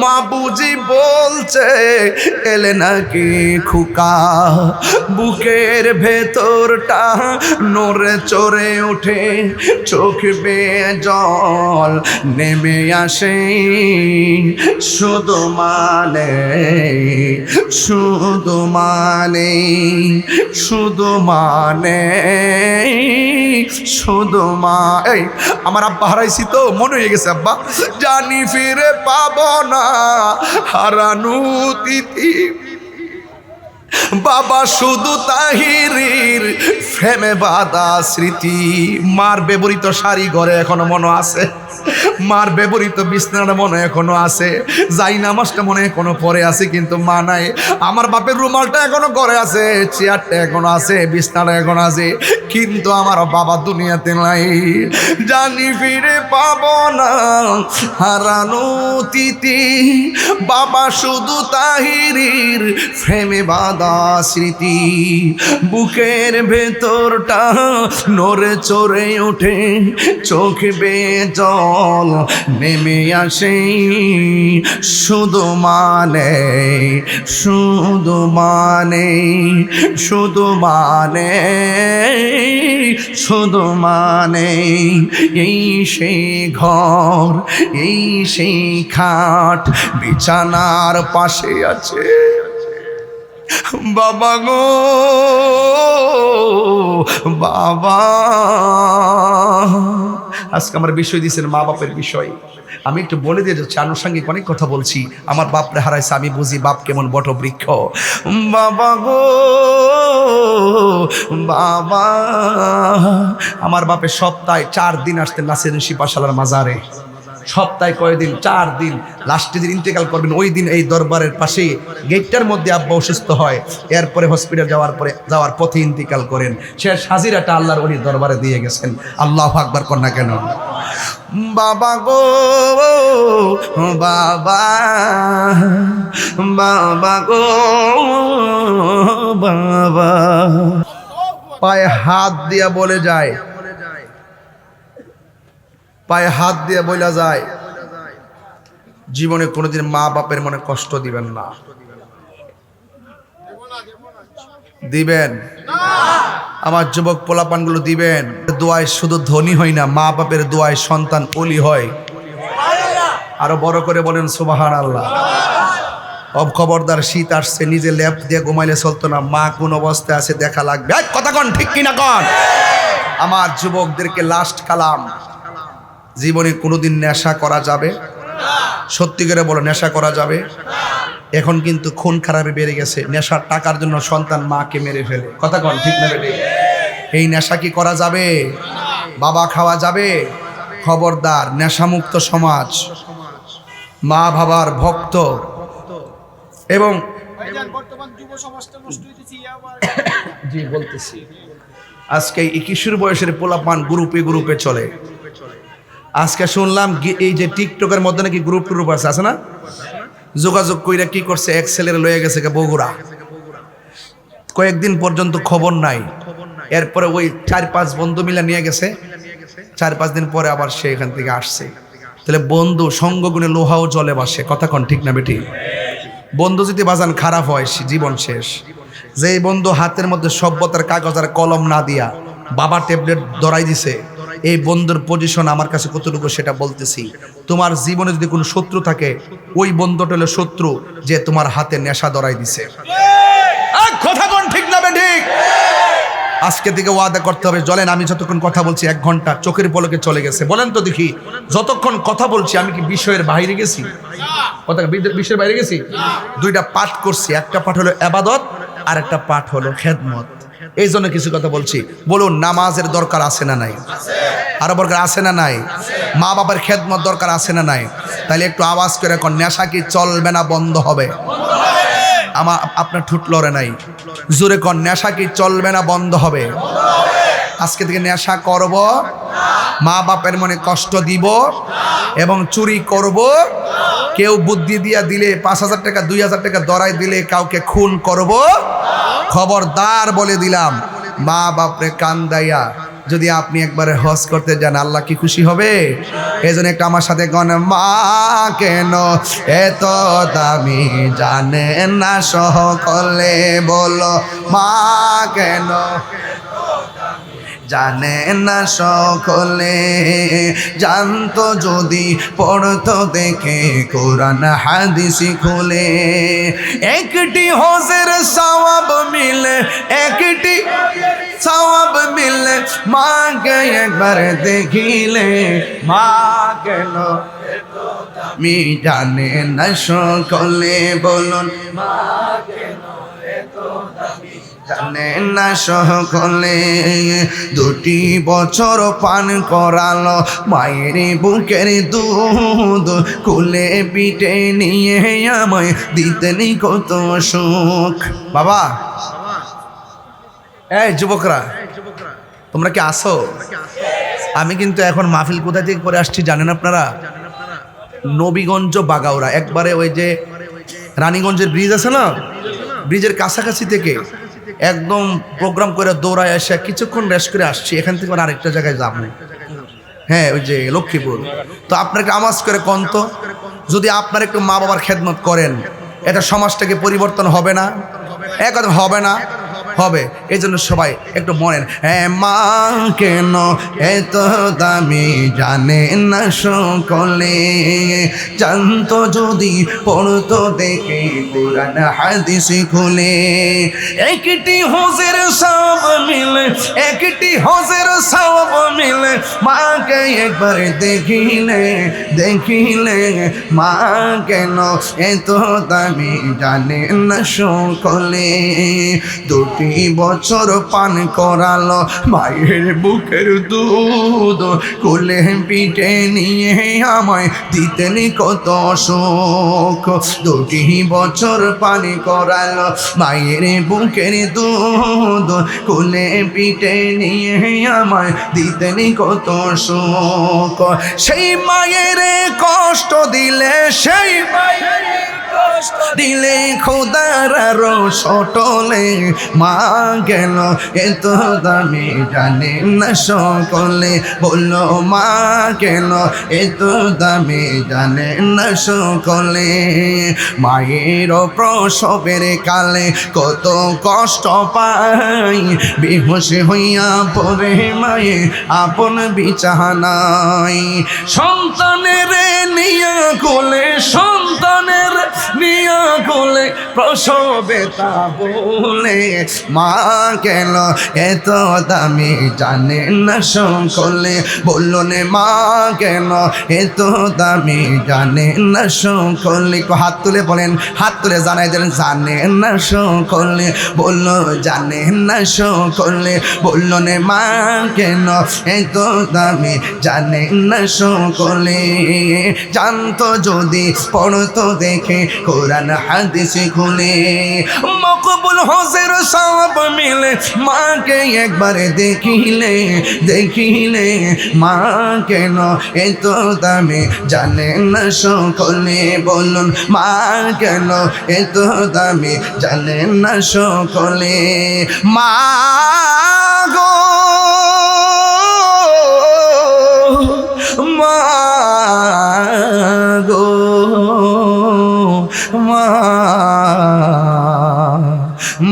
মা বুঝি বলছে এলে নাকি খুকা বুকের ভেতরটা নড়ে চড়ে ওঠে চোখ বেয়ে জল নেমে আসে শুধু মানে শুধু মানে শুধু মানে শুধু মা এই আমার আব্বা হারাইছি তো মনে হয়ে গেছে আব্বা জানি ফিরে পাবো না হারানো তিথি বাবা শুধু তাহিরির ফেমে বাঁধা স্মৃতি মার ব্যবহৃত শাড়ি ঘরে এখনো মনে আছে মার ব্যবহৃত বিছানাটা মনে এখনো আছে যাই নামাজটা মনে এখনো পরে আছে কিন্তু মা নাই আমার বাপের রুমালটা এখনো ঘরে আছে চেয়ারটা এখনো আছে বিছানাটা এখনো আছে কিন্তু আমার বাবা দুনিয়াতে নাই জানি ফিরে পাবো না হারানো তিথি বাবা শুধু তাহিরির ফ্রেমে বাঁধা স্মৃতি বুকের ভেতরটা নড়ে চড়ে ওঠে চোখ বেয়ে জল নেমে আসে শুধু মানে শুধু মানে শুধু মানে শুধু মানে এই সেই ঘর এই সেই খাট বিছানার পাশে আছে বাবা গো বাবা আজকে আমার বিষয় দিয়েছেন মা বাপের বিষয় আমি একটু বলে দিয়ে যাচ্ছি আনুষঙ্গিক অনেক কথা বলছি আমার বাপরে হারাইছে আমি বুঝি বাপ কেমন বটবৃক্ষ বাবা গো বাবা আমার বাপে সপ্তাহে 4 দিন আসতেন নাসিরুদ্দিন শিপাশালার মাজারে সপ্তাহে কয়েকদিন 4 দিন লাস্টের দিন ইন্তেকাল করবেন ওই দিন এই দরবারের পাশে গেটটার মধ্যে আব্বা অসুস্থ হয় এরপরে হসপিটাল যাওয়ার পথে ইন্তেকাল করেন শেষ হাজিরাটা আল্লাহর ওলির দরবারে দিয়ে গেছেন আল্লাহু আকবার কর না কেন বাবা গো বাবা বাবা গো বাবা পায়ে হাত দিয়া বলে যায় পায়ে হাত দিয়ে বলা যায় জীবনে কোনোদিন মা বাপের মনে কষ্ট দিবেন না দিবেন আমার যুবক পোলাপানগুলো দিবেন দোয়ায় শুধু ধনী হয় না মা বাপের দোয়ায় সন্তান ওলি হয় আরো বড় করে বলেন সুবহানাল্লাহ খবরদার শীত আসছে নিজে ল্যাপ দিয়ে ঘুমাইলে চলতো না মা কোন অবস্থায় আছে দেখা লাগবে কথা কন ঠিক কিনা কন আমার যুবকদেরকে লাস্ট কালাম জীবনে কোনোদিন নেশা করা যাবে সত্যি করে বলো নেশা করা যাবে এখন কিন্তু খুন খারাপে বেড়ে গেছে নেশার টাকার জন্য সন্তান মাকে মেরে ফেলে কথা কন ঠিক না বেটে এই নেশা কি করা যাবে বাবা খাওয়া যাবে খবরদার নেশামুক্ত সমাজ মা বাবার ভক্ত এবং বর্তমান যুব সমাজটা নষ্ট হইতেছে জি বলতেছি আজকে এই কিশোর বয়সের পোলাপান গ্রুপে গ্রুপে চলে। আজকে শুনলাম এই যে টিকটকের মধ্যে নাকি গ্রুপ গ্রুপ আছে না, যোগাযোগ কইরা কি করছে, এক ছেলের লয়ে গেছে বগুড়া, কয়েকদিন পর্যন্ত খবর নাই। এরপরে ওই 4-5 বন্ধু মিলে নিয়ে গেছে, 4-5 দিন পরে আবার সে এখান থেকে আসছে। তাহলে বন্ধু সঙ্গগুণে লোহাও জলে বাসে, কথা কন ঠিক না বেটি? বন্ধু যদি বাজান খারাপ হয় জীবন শেষ। যে বন্ধু হাতের মধ্যে সভ্যতার কাগজ আর কলম না দিয়া বাবা ট্যাবলেট ধরাই দিছে, এই বন্ধুর পজিশন আমার কাছে কতটুকু সেটা বলতেছি। তোমার জীবনে যদি কোনো শত্রু থাকে, ওই বন্ধুটা হলো শত্রু যে তোমার হাতে নেশা ধরাই দিছে। কথা কোন ঠিক না ঠিক? আজকে থেকে ওয়াদা করতে হবে, চলেন আমি যতক্ষণ কথা বলছি 1 ঘন্টা চোখের পলকে চলে গেছে। বলেন তো দেখি, যতক্ষণ কথা বলছি আমি কি বিষয়ের বাইরে গেছি? কথা বিষয়ের বাইরে গেছি? 2টা পাঠ করছি, একটা পাঠ হলো ইবাদত আর একটা পাঠ হলো খেদমত। এই জন্য কিছু কথা বলছি। বলুন, নামাজের দরকার আছে না নাই? আরো দরকার আছে না নাই? মা বাবার খেদমত দরকার আছে না নাই? তাহলে একটু আওয়াজ করে কোন, নেশা কি চলবে না বন্ধ হবে? আপনার ঠুট লড়ে নাই, জোরে কোন, নেশা কি চলবে না বন্ধ হবে? আজকে থেকে নেশা করব, মা বাপের মনে কষ্ট দিব এবং চুরি করব। কেউ বুদ্ধি দিয়া দিলে 5,000 টাকা 2,000 টাকা দরাই দিলে কাউকে খুন করব। খবরদার বলে দিলাম, মা বাপরে কান্দাইয়া যদি আপনি একবারে হজ করতে যান, আল্লাহ কি খুশি হবে? এই জন্য একটা আমার সাথে গণ, মা কেন এত দামি জানে না সকলে, বলো মা কেন জানে না সকলে, জানতো যদি পড়তো দেখে কোরআন হাদিস খুলে। একটি হজের সওয়াব মিলে, একটি সওয়াব মিলে, মাকে একবার দেখিলে, মা কেন মি জানে না সকলে, বলুন মা কেন এত দামি জানে না সকলে। 2 বছর পান করালো মায়ের বুকের দুধ, কুলে পিঠে নিয়ে আমায় দিতেন কত সুখ। বাবা, এই যুবকরা, তোমরা কি আসো? আমি কিন্তু এখন মাহফিল কোথা থেকে করে আসছি জানেন আপনারা? নবীগঞ্জ বাগাউড়া, একবারে ওই যে রানীগঞ্জের ব্রিজ আছে না, ব্রিজের কাছাকাছি থেকে একদম প্রোগ্রাম করে দৌড়ায় আসে কিছুক্ষণ রেস্ট করে আসছি। এখান থেকে আরেকটা জায়গায় যাবো, হ্যাঁ ওই যে লক্ষ্মীপুর। তো আপনাকে আওয়াজ করে কোন তো, যদি আপনার একটু মা বাবার খেদমত করেন, এটা সমাজটাকে পরিবর্তন হবে না? একদম হবে না? হবে। এই জন্য সবাই একটু মনেন, হ্যাঁ মা কেন এত দামি জানে না সকলে, জানতো যদি পড়তো দেখে কোরআন হাদিস খুলে। একটি হজের সওয়াব মিলে, একটি হজের সওয়াব মিলে, মাকে একবার দেখিলে, দেখিলে, মা কেন এত দামি জানে না সকলে। 2 বছর পান করালো মায়ের বুকের দুধ, কোলে পিঠে নিয়ে আমায় দিতেন কত সুখ। 2 বছর পান করালো মায়ের বুকের দুধ, কোলে পিঠে নিয়ে আমায় দিতেন কত সুখ। সেই মায়ের কষ্ট দিলে, সেই মায়ের দিলে খোদার আরো সটলে, মা গেল এত দামি জানে না সকলে, বললো মা গেল এত দামি জানে না সকলে। মায়ের প্রসবের কালে কত কষ্ট পাই, বেহুশ হইয়া পড়ে মায়ে আপন বিছানায়। সন্তানের নিয়া কোলে, সন্তানের নিয়া কোলে, প্রসবে তা বলে, মা কেন এত দামি জানে না সকলে, বললো নে মা কেন এত দামি জানে না সকলে। হাত তুলে বলেন, হাত তুলে জানাই দেন, জানে না সকলে, বললো জানে না সকলে, বললো নে মা কেন এত দামি জানে না সকলে। জানতো যদি পড়তো দেখে কোরআন হাদিস খুলে মকবুল হোসের সব মিলে মাকে একবার দেখিলে দেখিলে মা কেন এত দামে জানে না সকলে বলুন মা কেন এত দামে জানে না সকলে মা গো মা গো মা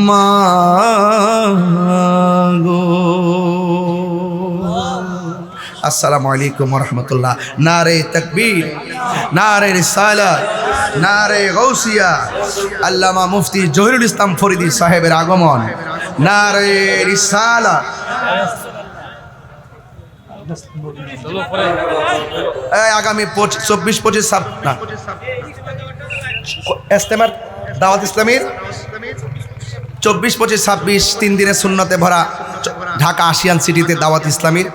মা গো। আসসালামু আলাইকুম ওয়া রাহমাতুল্লাহ। নারে তাকবীর, নারে রিসালাত, নারে গৌসিয়া। আল্লামা মুফতি জহিরুল ইসলাম ফরিদী সাহেবের আগমন। নারে রিসালাত। আগামী 24-25 না ইস্তেমার দাওয়াত ইসলামীর 24-25-26 3 দিনের সুন্নতে ভরা ঢাকা আশিয়ান সিটিতে দাওয়াত ইসলামীর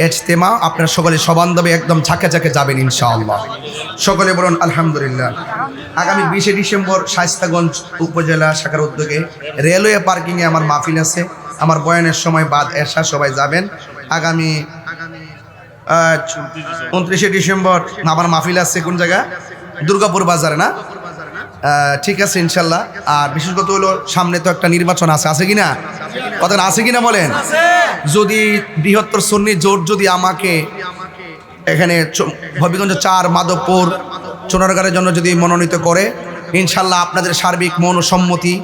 ইজতেমা। আপনারা সকলে সবান্ধবে একদম ঝাঁকে ঝাঁকে যাবেন ইনশাআল্লাহ। সকলে বলুন আলহামদুলিল্লাহ। আগামী 20 ডিসেম্বর শায়েস্তাগঞ্জ উপজেলা শাখার উদ্যোগে রেলওয়ে পার্কিংয়ে আমার মাহফিল আছে। আমার বয়ানের সময় বাদ এশা সবাই যাবেন। আগামী 29 ডিসেম্বর আমার মাহফিল আছে কোন জায়গা? দুর্গাপুর বাজারে না? ঠিক আছে ইনশাল্লাহ। আর বিশেষ কথা হলো সামনে তো একটা নির্বাচন আছে, আছে কিনা? কথা আছে কিনা বলেন? যদি বৃহত্তর সুন্নি জোট যদি আমাকে এখানে হবিগঞ্জ 4 মাধবপুর চুনারগাঁয়ের জন্য যদি মনোনীত করে, ইনশাল্লাহ আপনাদের সার্বিক মনোসম্মতি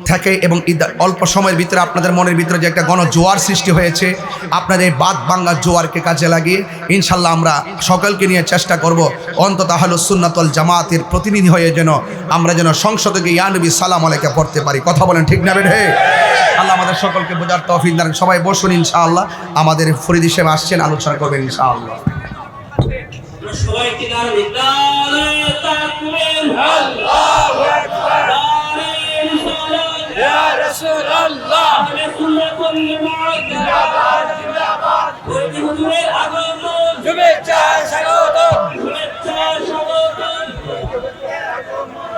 থাকে এবং অল্প সময়ের ভিতরে আপনাদের মনের ভিতরে যে একটা গণজোয়ার সৃষ্টি হয়েছে, আপনাদের এই বাদ বাংলার জোয়ারকে কাজে লাগিয়ে ইনশাল্লাহ আমরা সকলকে নিয়ে চেষ্টা করব অন্তত আহলুস সুন্নাত ওয়াল জামাতের প্রতিনিধি হয়ে যেন আমরা যেন সংসদে গিয়ে ইয়া নবী সালাম আলাইকা পড়তে পারি। কথা বলেন ঠিক না বেঠে? আল্লাহ আমাদের সকলকে বোঝার তৌফিক দান। সবাই বসুন ইনশাআল্লাহ। আমাদের ফরিদী সাহেব আসছেন, আলোচনা করবেন ইনশাআল্লাহ।